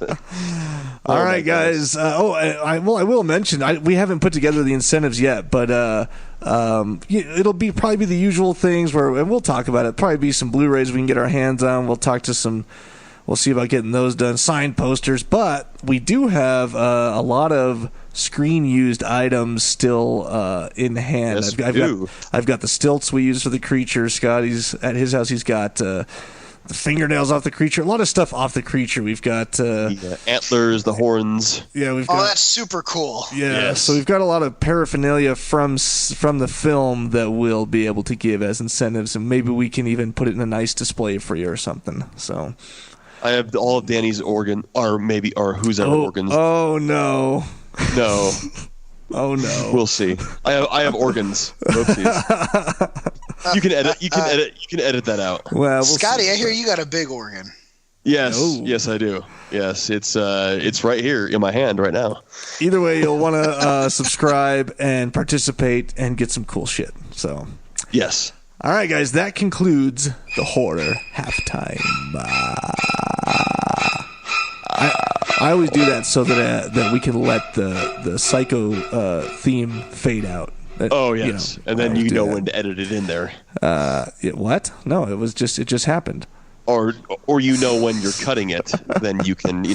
All right, guys. I will mention we haven't put together the incentives yet, but it'll probably be the usual things and we'll talk about it. Probably be some Blu-rays we can get our hands on. We'll see about getting those done. Signed posters, but we do have a lot of screen-used items still in hand. Yes, I've got the stilts we use for the creature. Scotty's at his house. He's got the fingernails off the creature. A lot of stuff off the creature. We've got the antlers, the horns. Yeah, we've got. Oh, that's super cool. Yeah, yes. So we've got a lot of paraphernalia from the film that we'll be able to give as incentives, and maybe we can even put it in a nice display for you or something. So. I have all of Danny's organs organs. Oh no. No. Oh no. We'll see. I have organs. Oopsies. You can edit that out. Well, Scotty, I hear you got a big organ. Yes. Oh. Yes, I do. Yes, it's right here in my hand right now. Either way, you'll want to subscribe and participate and get some cool shit. So. Yes. All right, guys. That concludes the horror halftime. I always do that so that we can let the psycho theme fade out. Oh yes, and then you know when to edit it in there. What? No, it just happened. Or you know when you're cutting it, then you can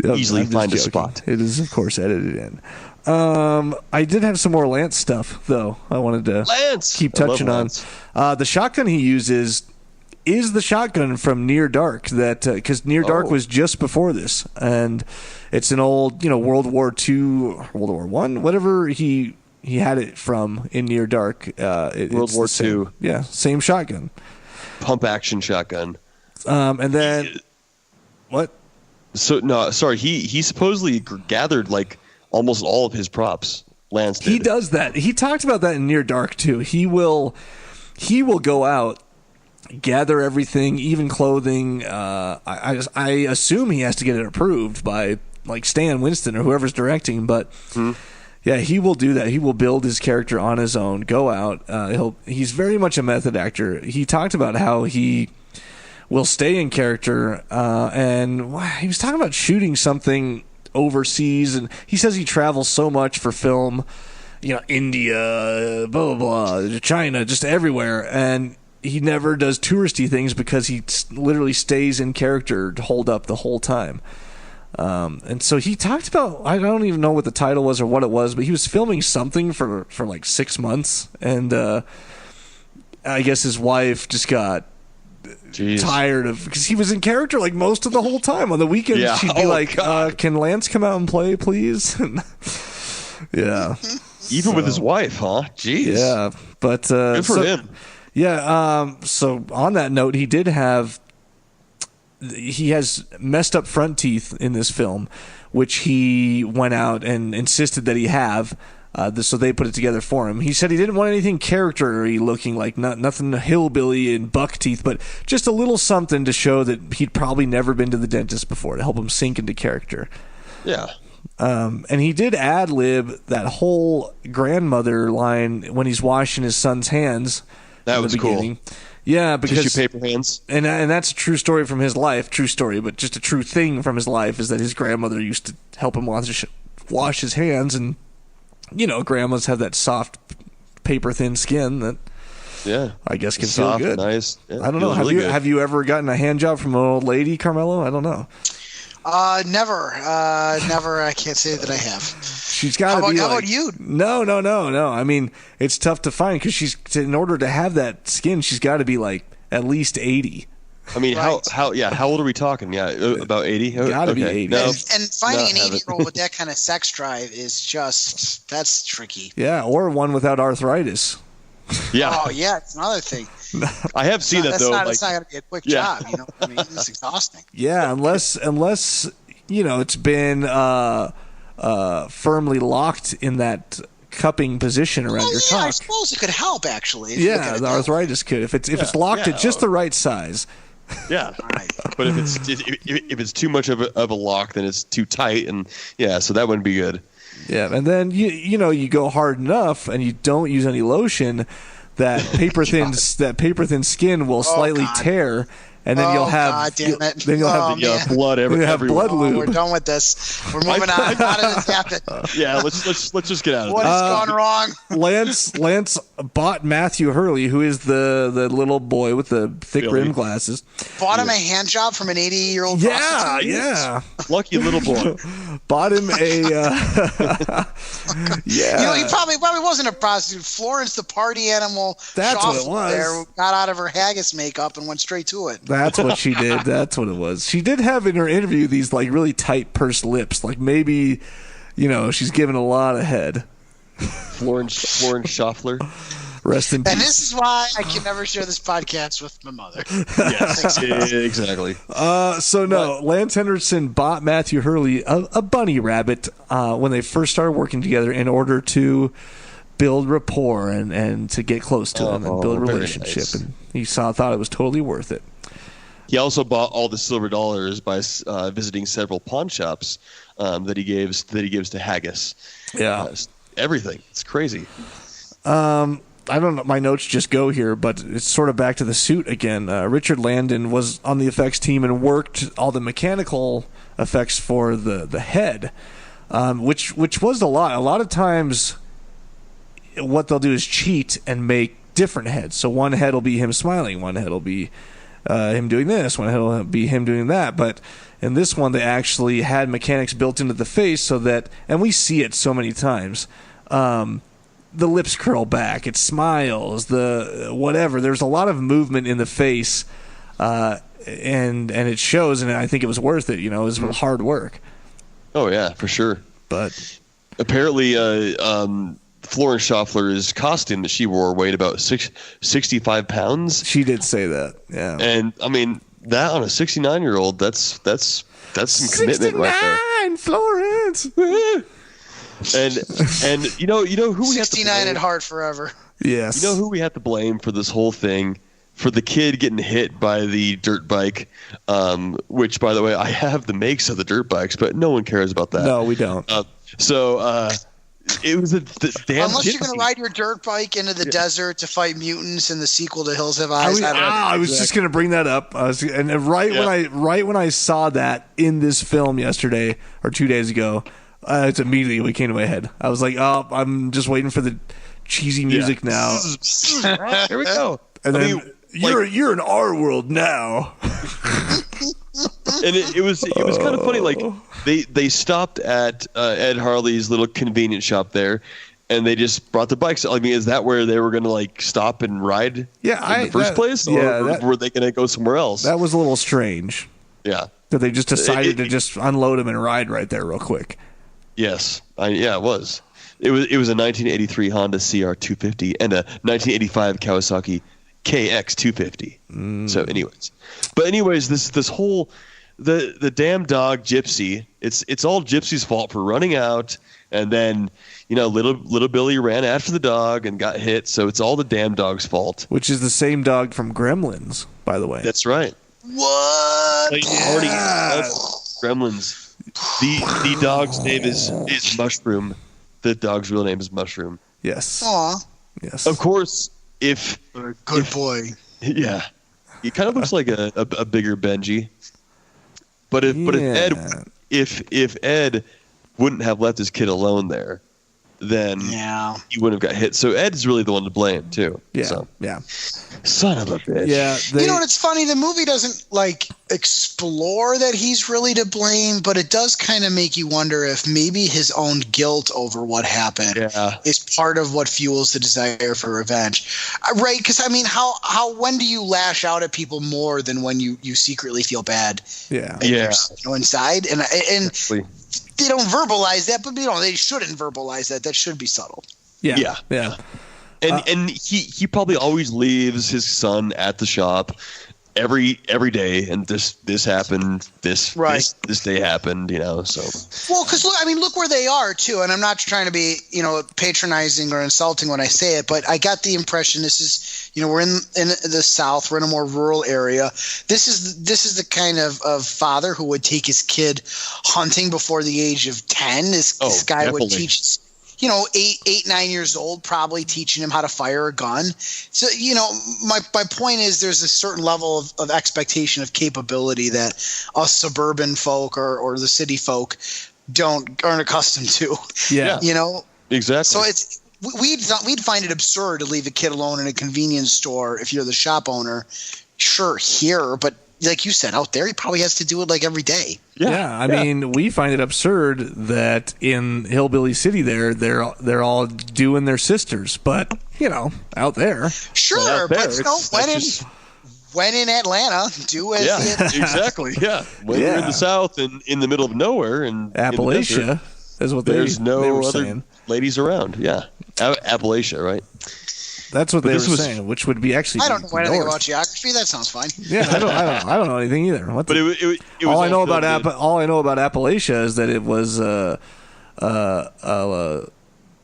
easily find a spot. It is of course edited in. I did have some more Lance stuff though. I wanted to keep touching on. The shotgun he uses is the shotgun from Near Dark because Near Dark was just before this, and it's an old World War II, World War I, whatever he had it from in Near Dark. World War II. Yeah, same shotgun. Pump action shotgun. And then what? So no, sorry. He supposedly gathered like almost all of his props. Lance did. He does that. He talked about that in Near Dark too. He will go out, gather everything, even clothing. I assume he has to get it approved by like Stan Winston or whoever's directing, but yeah, he will do that. He will build his character on his own, go out. He's very much a method actor. He talked about how he will stay in character, and he was talking about shooting something overseas, and he says he travels so much for film, India, blah, blah, blah, China, just everywhere, and he never does touristy things because he literally stays in character to hold up the whole time. And so he talked about, I don't even know what the title was or what it was, but he was filming something for like 6 months, and I guess his wife just got tired of, because he was in character like most of the whole time. On the weekends she'd be can Lance come out and play please? Yeah, even with his wife, huh? Jeez. Yeah, but good for him. Yeah. So on that note, he has messed up front teeth in this film, which he went out and insisted that he have. So they put it together for him. He said he didn't want anything character-y looking, like nothing hillbilly and buck teeth, but just a little something to show that he'd probably never been to the dentist before, to help him sink into character. Yeah. And he did ad-lib that whole grandmother line when he's washing his son's hands. That was cool. Yeah, because tissue paper hands. And that's a true story from his life. True story, but just a true thing from his life is that his grandmother used to help him wash his hands, and grandmas have that soft, paper-thin skin that I guess can soft, feel good. Nice. Yeah, I don't know. Have you ever gotten a hand job from an old lady, Carmelo? I don't know. Never. I can't say that I have. She's got to be. How about you? No. I mean, it's tough to find because in order to have that skin, she's got to be like at least 80. I mean, right. How old are we talking? Yeah, about 80. Gotta be 80. No, and finding an 80-year-old with that kind of sex drive is that's tricky. Yeah, or one without arthritis. Yeah. Oh yeah, it's another thing. I have seen that though. It's not going to be a quick job, I mean, it's exhausting. Yeah, unless it's been firmly locked in that cupping position around your cock. I suppose it could help actually. Yeah, the arthritis could if it's locked at just the right size. Yeah, right. But if it's too much of a lock, then it's too tight, and so that wouldn't be good. Yeah, and then you go hard enough, and you don't use any lotion, that paper thin skin will slightly tear, and then you'll have God damn it. then you'll have blood everywhere. blood lube. We're done with this. We're moving on. How did this happen? Yeah, let's just get out of What this. has gone wrong? Lance bought Matthew Hurley, who is the little boy with the thick rim glasses. Bought him a hand job from an 80-year-old Yeah, prostitute? yeah. Lucky little boy. Bought him a You know, he probably wasn't a prostitute. Florence, the party animal, That's what it shuffle was. there, got out of her haggis makeup and went straight to it. That's what she did. That's what it was. She did have in her interview these like really tight pursed lips. Like maybe, she's given a lot of head. Florence Schaffler. Rest in peace. And this is why I can never share this podcast with my mother. Yes, exactly. Lance Henrickson bought Matthew Hurley a bunny rabbit when they first started working together in order to build rapport and to get close to him and build a relationship. Nice. And he thought it was totally worth it. He also bought all the silver dollars by visiting several pawn shops that he gives to Haggis. Yeah, everything. It's crazy. I don't know. My notes just go here, but it's sort of back to the suit again. Richard Landon was on the effects team and worked all the mechanical effects for the head, which was a lot. A lot of times, what they'll do is cheat and make different heads. So one head will be him smiling, one head will be him doing this, one head will be him doing that. But in this one, they actually had mechanics built into the face so that, and we see it so many times. The lips curl back, it smiles, the whatever. There's a lot of movement in the face, and it shows. And I think it was worth it. It was hard work. Oh yeah, for sure. But apparently, Florence Schaffler's costume that she wore weighed about 65 pounds. She did say that. Yeah. And I mean that on a 69-year-old, that's some commitment right there. 69, Florence. And you know who we have to 69 blame? at heart forever. Yes. You know who we have to blame for this whole thing? For the kid getting hit by the dirt bike, which, by the way, I have the makes of the dirt bikes, but no one cares about that. No, we don't. It was a damn. Unless you're going to ride your dirt bike into the desert to fight mutants in the sequel to Hills Have Eyes. I was just going to bring that up. When I saw that in this film yesterday or 2 days ago, it's immediately what came to my head. I was like, oh, I'm just waiting for the cheesy music now. Here we go. And then you're in our world now. And it was kind of funny. Like they stopped at Ed Harley's little convenience shop there, and they just brought the bikes. I mean, is that where they were going to stop and ride? In the first place, or were they going to go somewhere else? That was a little strange. Yeah, that they just decided to just unload them and ride right there real quick. Yes, it was. It was a 1983 Honda CR250 and a 1985 Kawasaki KX250. So, anyways, this whole the damn dog Gypsy. It's all Gypsy's fault for running out, and then little Billy ran after the dog and got hit. So it's all the damn dog's fault. Which is the same dog from Gremlins, by the way. That's right. What? Gremlins. The dog's name is Mushroom. The dog's real name is Mushroom. Yes. Aw. Yes. Of course, Good boy. Yeah. He kind of looks like a bigger Benji. But if Ed wouldn't have left his kid alone there, then he wouldn't have got hit. So Ed's really the one to blame too. Yeah. So. Yeah. Son of a bitch. Yeah. It's funny. The movie doesn't explore that he's really to blame, but it does kind of make you wonder if maybe his own guilt over what happened is part of what fuels the desire for revenge, right? Because I mean, when do you lash out at people more than when you secretly feel bad? Yeah. Inside, and Exactly. they don't verbalize that, but they shouldn't verbalize that. That should be subtle. Yeah. And he probably always leaves his son at the shop every day, and this happened, this day happened, so. Well, because look where they are too, and I'm not trying to be patronizing or insulting when I say it, but I got the impression this is we're in the South, we're in a more rural area. This is the kind of father who would take his kid hunting before the age of 10. This guy definitely. would teach 8, 9 years old, probably teaching him how to fire a gun. So, my point is there's a certain level of expectation of capability that us suburban folk or the city folk aren't accustomed to. Yeah. Exactly. So we'd find it absurd to leave a kid alone in a convenience store if you're the shop owner. Sure, here, but like you said, out there, he probably has to do it like every day. Yeah, I mean, we find it absurd that in Hillbilly City they're all doing their sisters, but out there. Sure, when in Atlanta, do it. Yeah, exactly. Yeah, when you're in the South and in the middle of nowhere and Appalachia is what there's they no were other saying. Ladies around. Yeah, Appalachia, right? That's what they were saying, which would be actually. I don't know anything about geography. That sounds fine. Yeah, I don't know anything either. But it was all I know about Appalachia is that it was what do I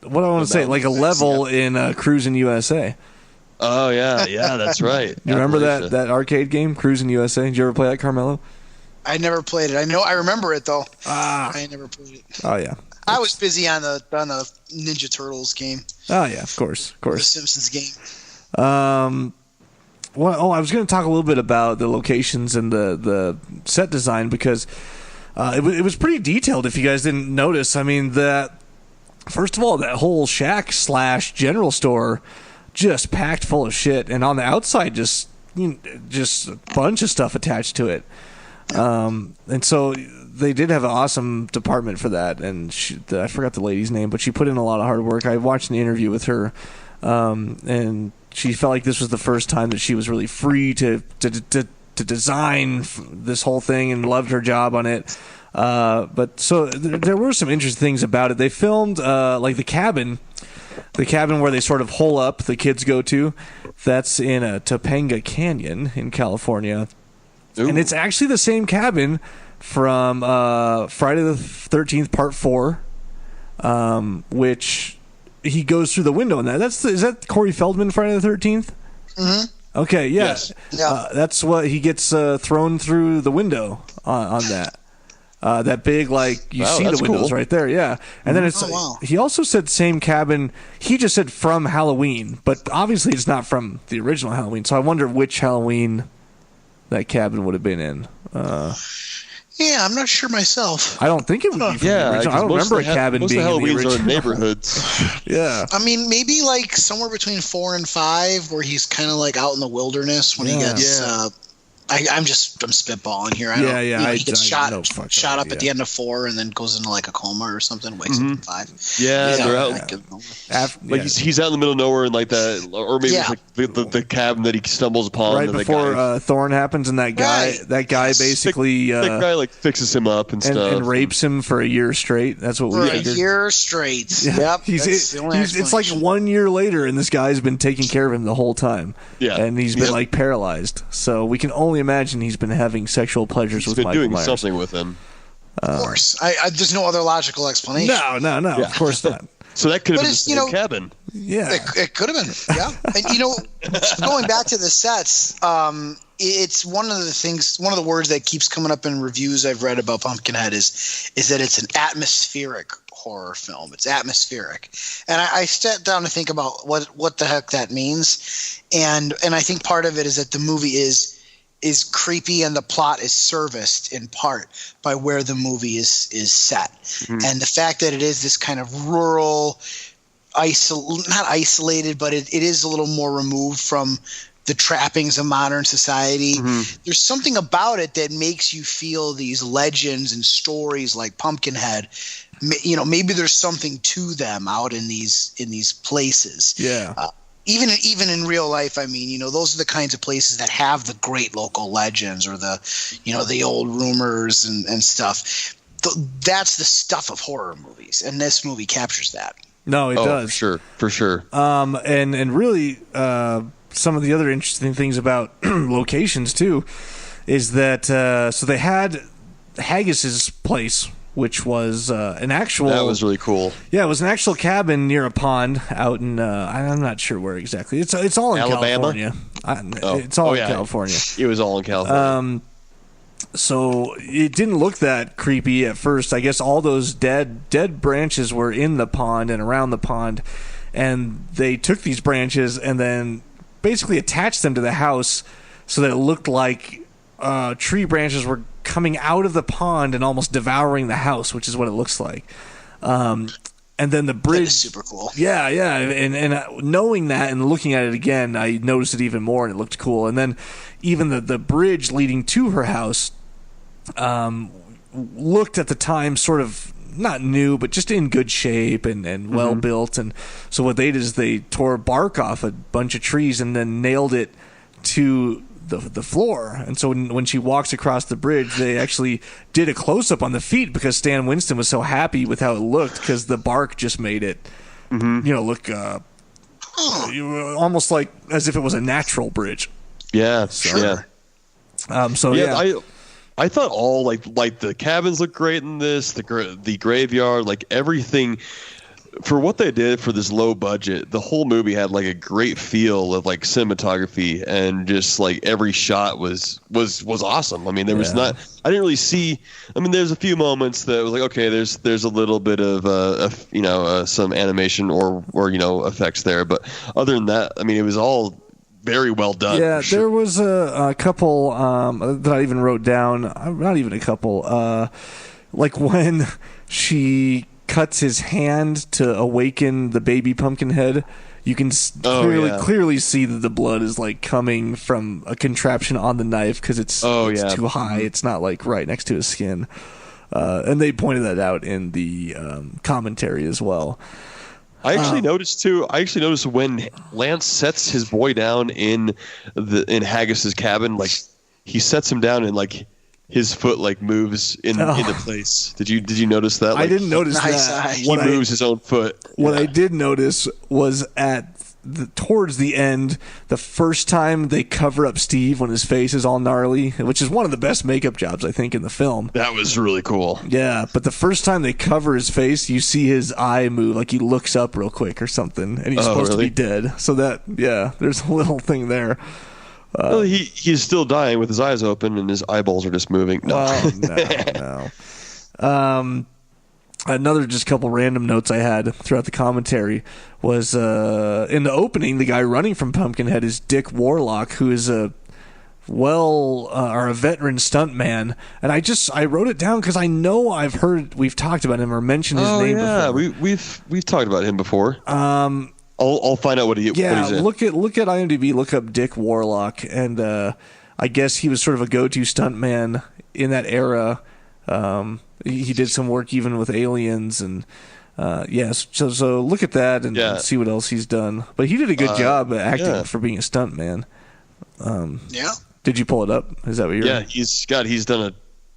want to say, like a level in Cruising USA. Oh yeah, that's right. You remember that arcade game, Cruising USA? Did you ever play that, Carmelo? I never played it. I remember it though. I never played it. Oh yeah. I was busy on the Ninja Turtles game. Oh yeah, of course. The Simpsons game. I was going to talk a little bit about the locations and the set design because it was pretty detailed. If you guys didn't notice, I mean, first of all, that whole shack / general store just packed full of shit, and on the outside, just a bunch of stuff attached to it. And so they did have an awesome department for that, and I forgot the lady's name, but she put in a lot of hard work. I watched an interview with her, and she felt like this was the first time that she was really free to design this whole thing and loved her job on it. But so there were some interesting things about it. They filmed like the cabin where they sort of hole up the kids go to. That's in Topanga Canyon in California. Ooh. And it's actually the same cabin from Friday the 13th Part 4, which he goes through the window in that. Is that Corey Feldman, Friday the 13th? Mm-hmm. Okay, yeah. Yes. That's what he gets thrown through the window on that. That big, you see the windows right there, yeah. And then he also said same cabin. He just said from Halloween, but obviously it's not from the original Halloween. So I wonder which Halloween that cabin would have been in. Yeah, I'm not sure myself. I don't think it would be from the original. I don't remember a cabin being in the original. Most of Halloweens are in neighborhoods. Yeah. I mean, maybe somewhere between 4 and 5 where he's kind of out in the wilderness when he gets... I'm spitballing here. He gets shot up at the end of 4 and then goes into a coma or something. Wakes up at 5. Yeah, they're out. He's out in the middle of nowhere in that, or maybe it's the cabin that he stumbles upon right before Thorn happens, and that guy basically that guy fixes him up and stuff and rapes him for a year straight. That's what we figured. A year straight. Yeah. Yep. It's like 1 year later, and this guy's been taking care of him the whole time. Yeah, and he's been paralyzed. So we can only imagine he's been having sexual pleasures with Michael Myers. He's been doing something with him. Of course. there's no other logical explanation. No, of course not. So that could have been the same cabin. Yeah. It could have been, yeah. And, going back to the sets, it's one of the words that keeps coming up in reviews I've read about Pumpkinhead is that it's an atmospheric horror film. It's atmospheric. And I sat down to think about what the heck that means. And I think part of it is that the movie is creepy and the plot is serviced in part by where the movie is set. Mm-hmm. And the fact that it is this kind of rural, not isolated, but it is a little more removed from the trappings of modern society. Mm-hmm. There's something about it that makes you feel these legends and stories like Pumpkinhead. Maybe there's something to them out in these places. Yeah. Even in real life, I mean, those are the kinds of places that have the great local legends or the old rumors and stuff. That's the stuff of horror movies, and this movie captures that. No, it does. For sure. And really, some of the other interesting things about locations too is that so they had Haggis's place, which was an actual... That was really cool. Yeah, it was an actual cabin near a pond out in... I'm not sure where exactly. It's all in Alabama? California. It's all in California. It was all in California. So it didn't look that creepy at first. I guess all those dead branches were in the pond and around the pond, and they took these branches and then basically attached them to the house so that it looked like tree branches were coming out of the pond and almost devouring the house, which is what it looks like. And then the bridge, that is super cool. Yeah, and knowing that and looking at it again, I noticed it even more, and it looked cool. And then even the bridge leading to her house looked at the time sort of not new, but just in good shape and well built. And so what they did is they tore bark off a bunch of trees and then nailed it to the floor. And so when she walks across the bridge, they actually did a close-up on the feet because Stan Winston was so happy with how it looked because the bark just made it look almost like as if it was a natural bridge. Yeah, so, yeah. I thought all like the cabins looked great in this, the graveyard, like everything. For what they did for this low budget, the whole movie had like a great feel of like cinematography, and just like every shot was awesome. I mean, there was not. I didn't really see. I mean, there's a few moments that was like, okay, there's a little bit of some animation or effects there, but other than that, I mean, it was all very well done. Yeah, there was a couple that I even wrote down. Not even a couple. Like when she cuts his hand to awaken the baby Pumpkinhead, you can clearly see that the blood is like coming from a contraption on the knife because it's too high. It's not like right next to his skin. And they pointed that out in the commentary as well. I actually noticed when Lance sets his boy down in Haggis's cabin, like he sets him down and like his foot like moves into place. Did you notice that? Like, I didn't notice that. He moves his own foot. What I did notice was towards the end, the first time they cover up Steve when his face is all gnarly, which is one of the best makeup jobs I think in the film. That was really cool. Yeah, but the first time they cover his face, you see his eye move, like he looks up real quick or something, and he's supposed to be dead. So there's a little thing there. Well, he's still dying with his eyes open and his eyeballs are just moving. No. No. Another just couple random notes I had throughout the commentary was in the opening, the guy running from Pumpkinhead is Dick Warlock, who is a veteran stuntman, and I wrote it down because I know we've talked about him or mentioned his name before. We've talked about him before. I'll find out what he's in. Look at IMDb, look up Dick Warlock, and I guess he was sort of a go-to stuntman in that era. He did some work even with Aliens, and so look at that and see what else he's done. But he did a good job acting for being a stuntman. Did you pull it up? Is that what you're? Yeah, he's done a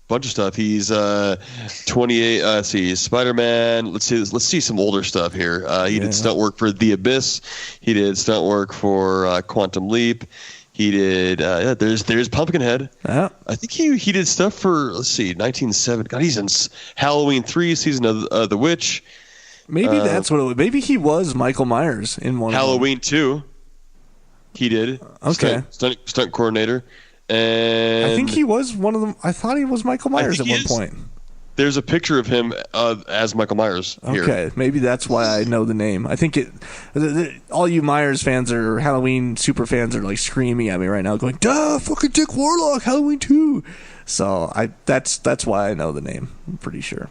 bunch of stuff. He's 28. Let's see, Spider-Man. Let's see some older stuff here. He did stunt work for The Abyss. He did stunt work for Quantum Leap. He did. There's Pumpkinhead. Yeah. I think he did stuff for 1970. God, he's in Halloween 3, season of The Witch. Maybe that's what it was. Maybe he was Michael Myers in one. Halloween 2. He did. Okay. Stunt coordinator. And I think he was one of them. I thought he was Michael Myers at one point. There's a picture of him as Michael Myers here. Okay, maybe that's why I know the name. I think all you Myers fans or Halloween super fans are like screaming at me right now, going, "Duh, fucking Dick Warlock, Halloween 2." So that's why I know the name. I'm pretty sure.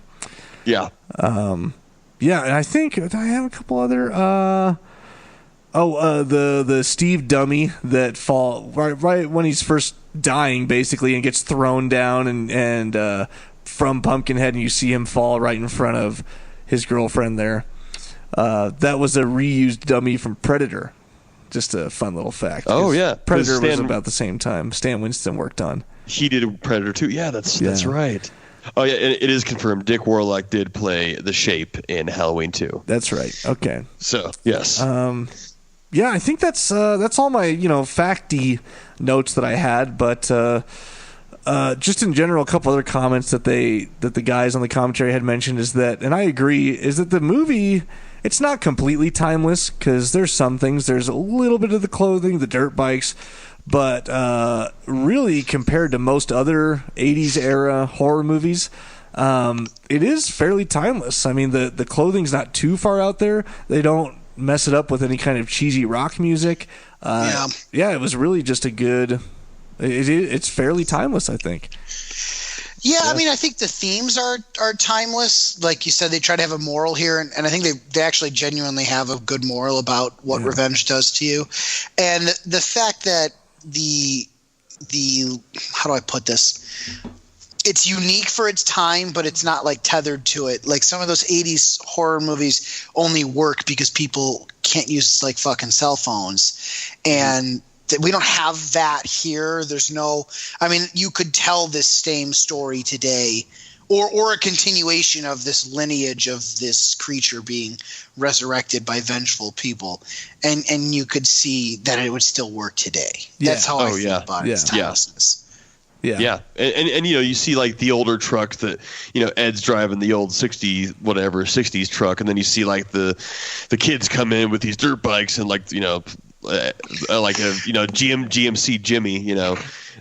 Yeah. And I think I have a couple other. The Steve dummy that fall right when he's first dying, basically, and gets thrown down and from Pumpkinhead, and you see him fall right in front of his girlfriend there. That was a reused dummy from Predator. Just a fun little fact. Oh yeah, Predator was about the same time Stan Winston worked on. He did Predator too. Yeah, that's right. Oh yeah, and it is confirmed. Dick Warlock did play the Shape in Halloween 2. That's right. Okay. So yes. Yeah, I think that's all my facty notes that I had, but just in general, a couple other comments that the guys on the commentary had mentioned is that, and I agree, is that the movie, it's not completely timeless because there's some things. There's a little bit of the clothing, the dirt bikes, but really compared to most other 80s era horror movies, it is fairly timeless. I mean, the clothing's not too far out there. They don't mess it up with any kind of cheesy rock music. It was really just a good. It's fairly timeless, I think. Yeah, I mean, I think the themes are timeless. Like you said, they try to have a moral here, and I think they actually genuinely have a good moral about what revenge does to you. And the fact that the how do I put this? It's unique for its time, but it's not like tethered to it. Like some of those 80s horror movies only work because people can't use like fucking cell phones. And we don't have that here. There's no, I mean, you could tell this same story today or a continuation of this lineage of this creature being resurrected by vengeful people. And you could see that it would still work today. That's how I feel about it. It's timelessness. Yeah. And you see like the older truck that, Ed's driving the old 60s truck. And then you see like the kids come in with these dirt bikes and like, like a, GMC Jimmy,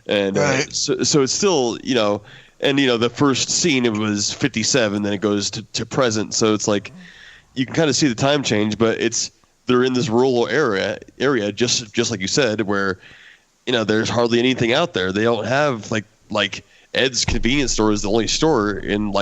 and so it's still, and the first scene, it was 57, then it goes to present. So it's like, you can kind of see the time change, but they're in this rural area, just like you said, where, there's hardly anything out there. They don't have like Ed's convenience store is the only store in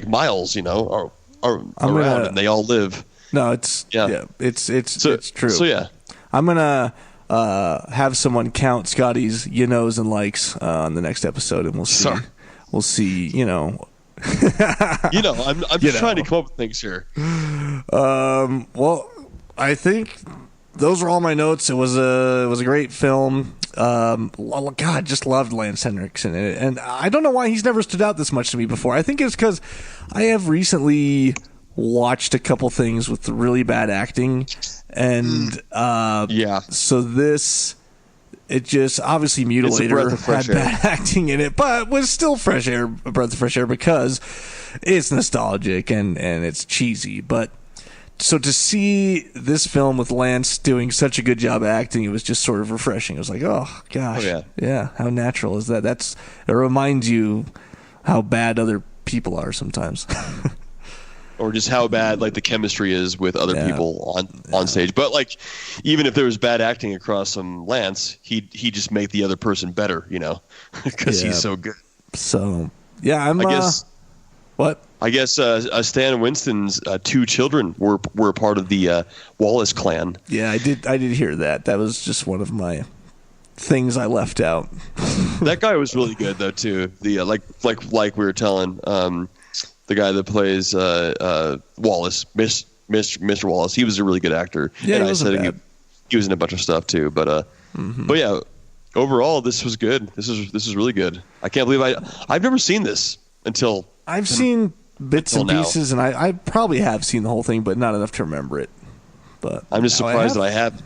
miles, or around, and they all live. No, it's true. So yeah, I'm gonna have someone count Scotty's knows and likes on the next episode, and we'll see. Sorry. We'll see. I'm just trying to come up with things here. Well, I think those were all my notes. It was a great film. God, just loved Lance Henrickson, and I don't know why he's never stood out this much to me before. I think it's because I have recently watched a couple things with really bad acting, and so this, it just obviously Mutilator had bad acting in it, but was still a breath of fresh air because it's nostalgic and it's cheesy. But so to see this film with Lance doing such a good job acting, it was just sort of refreshing. It was like, oh gosh, how natural is that? It reminds you how bad other people are sometimes. Or just how bad like the chemistry is with other people on stage. But like, even if there was bad acting across from Lance, he just make the other person better, because he's so good. So I guess what? I guess Stan Winston's two children were a part of the Wallace clan. Yeah, I did hear that. That was just one of my things I left out. That guy was really good though too. The like we were telling. The guy that plays Wallace, Mr. Wallace, he was a really good actor. Yeah, and I said he was in a bunch of stuff too. But but yeah, overall this was good. This is really good. I can't believe I've never seen this until I've seen bits and pieces, and I probably have seen the whole thing, but not enough to remember it. But I'm just surprised that I have.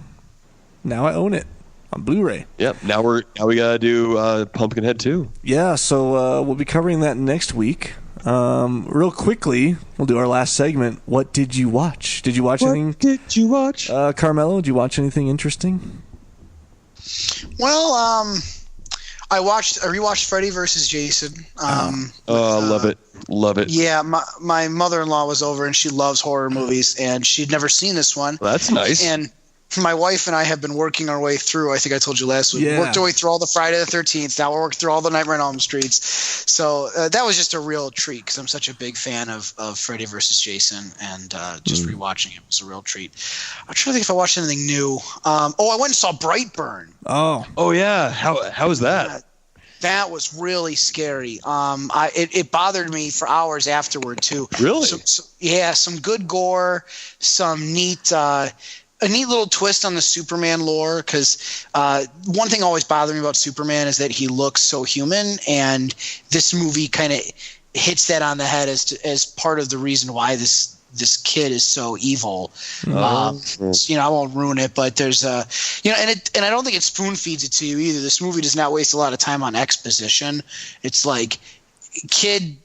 Now I own it on Blu-ray. Yep. Now we gotta do Pumpkinhead 2. Yeah. So we'll be covering that next week. Real quickly, we'll do our last segment. What did you watch? Did you watch anything? What did you watch? Carmelo, did you watch anything interesting? Well, I rewatched Freddy vs. Jason. Love it. Yeah, my mother-in-law was over and she loves horror movies and she'd never seen this one. Well, that's nice. And my wife and I have been working our way through, I think I told you last week, worked our way through all the Friday the 13th. Now we're working through all the Nightmare on Elm Streets. So that was just a real treat because I'm such a big fan of Freddy vs. Jason, and just rewatching it was a real treat. I'm trying to think if I watched anything new. I went and saw Brightburn. Oh yeah. How was that? That was really scary. It bothered me for hours afterward too. Really? Some good gore, some neat a neat little twist on the Superman lore, because one thing always bothered me about Superman is that he looks so human, and this movie kind of hits that on the head as part of the reason why this kid is so evil. I won't ruin it, but there's and I don't think it spoon feeds it to you either. This movie does not waste a lot of time on exposition. It's like kid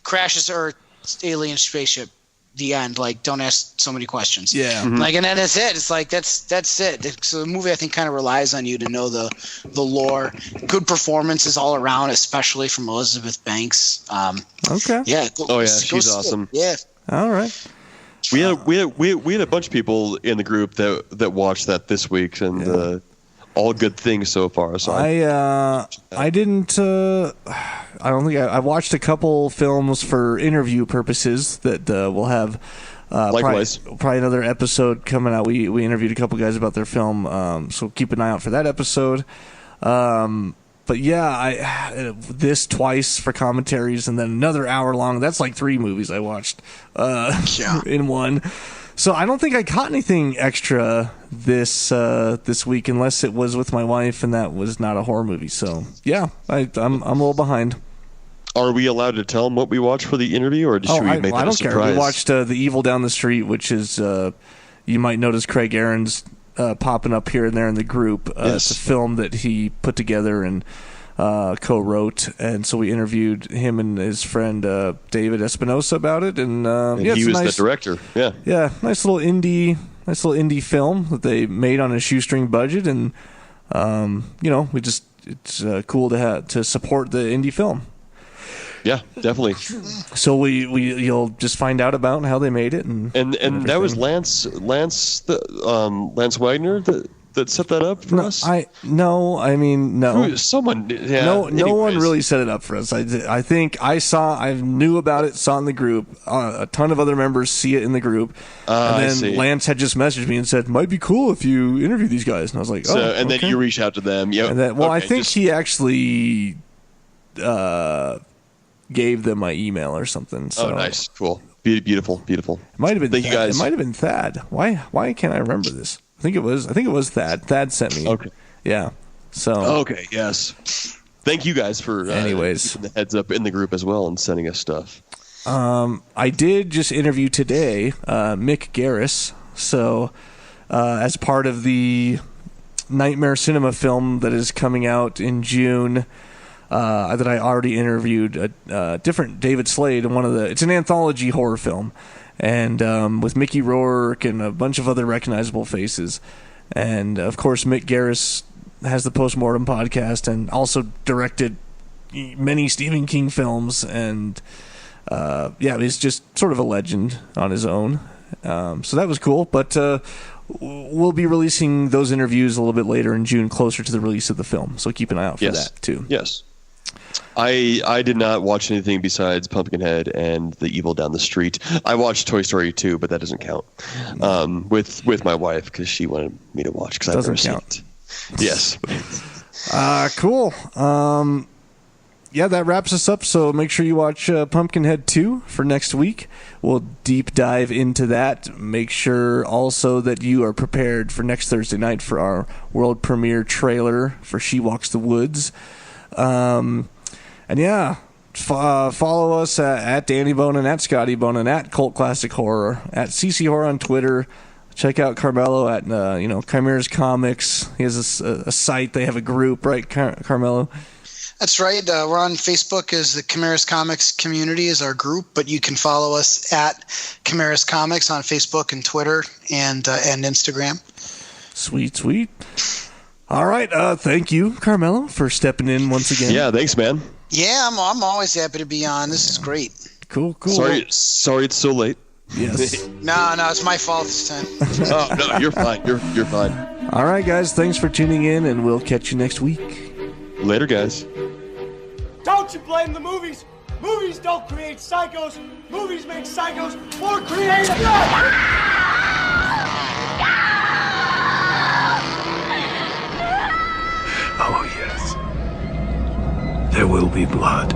crashes Earth, alien spaceship the end. Like, don't ask so many questions. Yeah. Like, and then that's it. It's like that's it. So the movie, I think, kind of relies on you to know the lore. Good performances all around, especially from Elizabeth Banks. Okay. Yeah. Oh yeah, she's awesome. Yeah. All right. We had a bunch of people in the group that watched that this week, and all good things so far. So I didn't. I don't think I watched a couple films for interview purposes that we'll have. Likewise. Probably another episode coming out. We interviewed a couple guys about their film, so keep an eye out for that episode. But yeah, I this twice for commentaries, and then another hour long. That's like 3 movies I watched in one. So I don't think I caught anything extra this week, unless it was with my wife, and that was not a horror movie. So yeah, I'm a little behind. Are we allowed to tell them what we watched for the interview, or should we make that a surprise? I don't care. We watched The Evil Down the Street, which is you might notice Craig Aaron's popping up here and there in the group. It's a film that he put together and co-wrote, and so we interviewed him and his friend David Espinosa about it, and he was the director. Yeah, nice little indie film that they made on a shoestring budget, and it's cool to support the indie film. Yeah, definitely. So you'll just find out about how they made it, and that was Lance Wagner that set that up for us. No. Someone. Yeah. No one really set it up for us. I think I knew about it, saw it in the group. A ton of other members see it in the group, and then Lance had just messaged me and said, "Might be cool if you interview these guys." And I was like, "Oh." And then you reach out to them. Yeah. I think he actually gave them my email or something. So. Oh, nice, cool, beautiful. It might have been. Thank you guys. It might have been Thad. Why can't I remember this? I think it was Thad. Thad sent me. Okay. Yeah. So. Okay. Yes. Thank you guys for anyways keeping the heads up in the group as well and sending us stuff. I did just interview today Mick Garris. So as part of the Nightmare Cinema film that is coming out in June. That I already interviewed a different David Slade in it's an anthology horror film, and with Mickey Rourke and a bunch of other recognizable faces, and of course Mick Garris has the Postmortem podcast and also directed many Stephen King films, and he's just sort of a legend on his own. So that was cool, but we'll be releasing those interviews a little bit later in June, closer to the release of the film, so keep an eye out for that too. Yes. I did not watch anything besides Pumpkinhead and The Evil Down the Street. I watched Toy Story 2, but that doesn't count. With my wife, because she wanted me to watch, because I've never seen it. Yes. Cool. That wraps us up, so make sure you watch Pumpkinhead 2 for next week. We'll deep dive into that. Make sure also that you are prepared for next Thursday night for our world premiere trailer for She Walks the Woods. Follow us at Danny Bonin, at Scotty Bonin, at Cult Classic Horror, at CC Horror on Twitter. Check out Carmelo at Chimera's Comics. He has a site. They have a group, right, Carmelo? That's right. We're on Facebook as the Chimera's Comics community is our group, but you can follow us at Chimera's Comics on Facebook and Twitter and Instagram. Sweet. All right. Thank you, Carmelo, for stepping in once again. Yeah, thanks, man. Yeah, I'm always happy to be on. This is great. Cool. Sorry it's so late. Yes. No, it's my fault this time. Oh, no, you're fine. You're fine. All right, guys. Thanks for tuning in, and we'll catch you next week. Later, guys. Don't you blame the movies. Movies don't create psychos. Movies make psychos more creative. Oh, yes. There will be blood.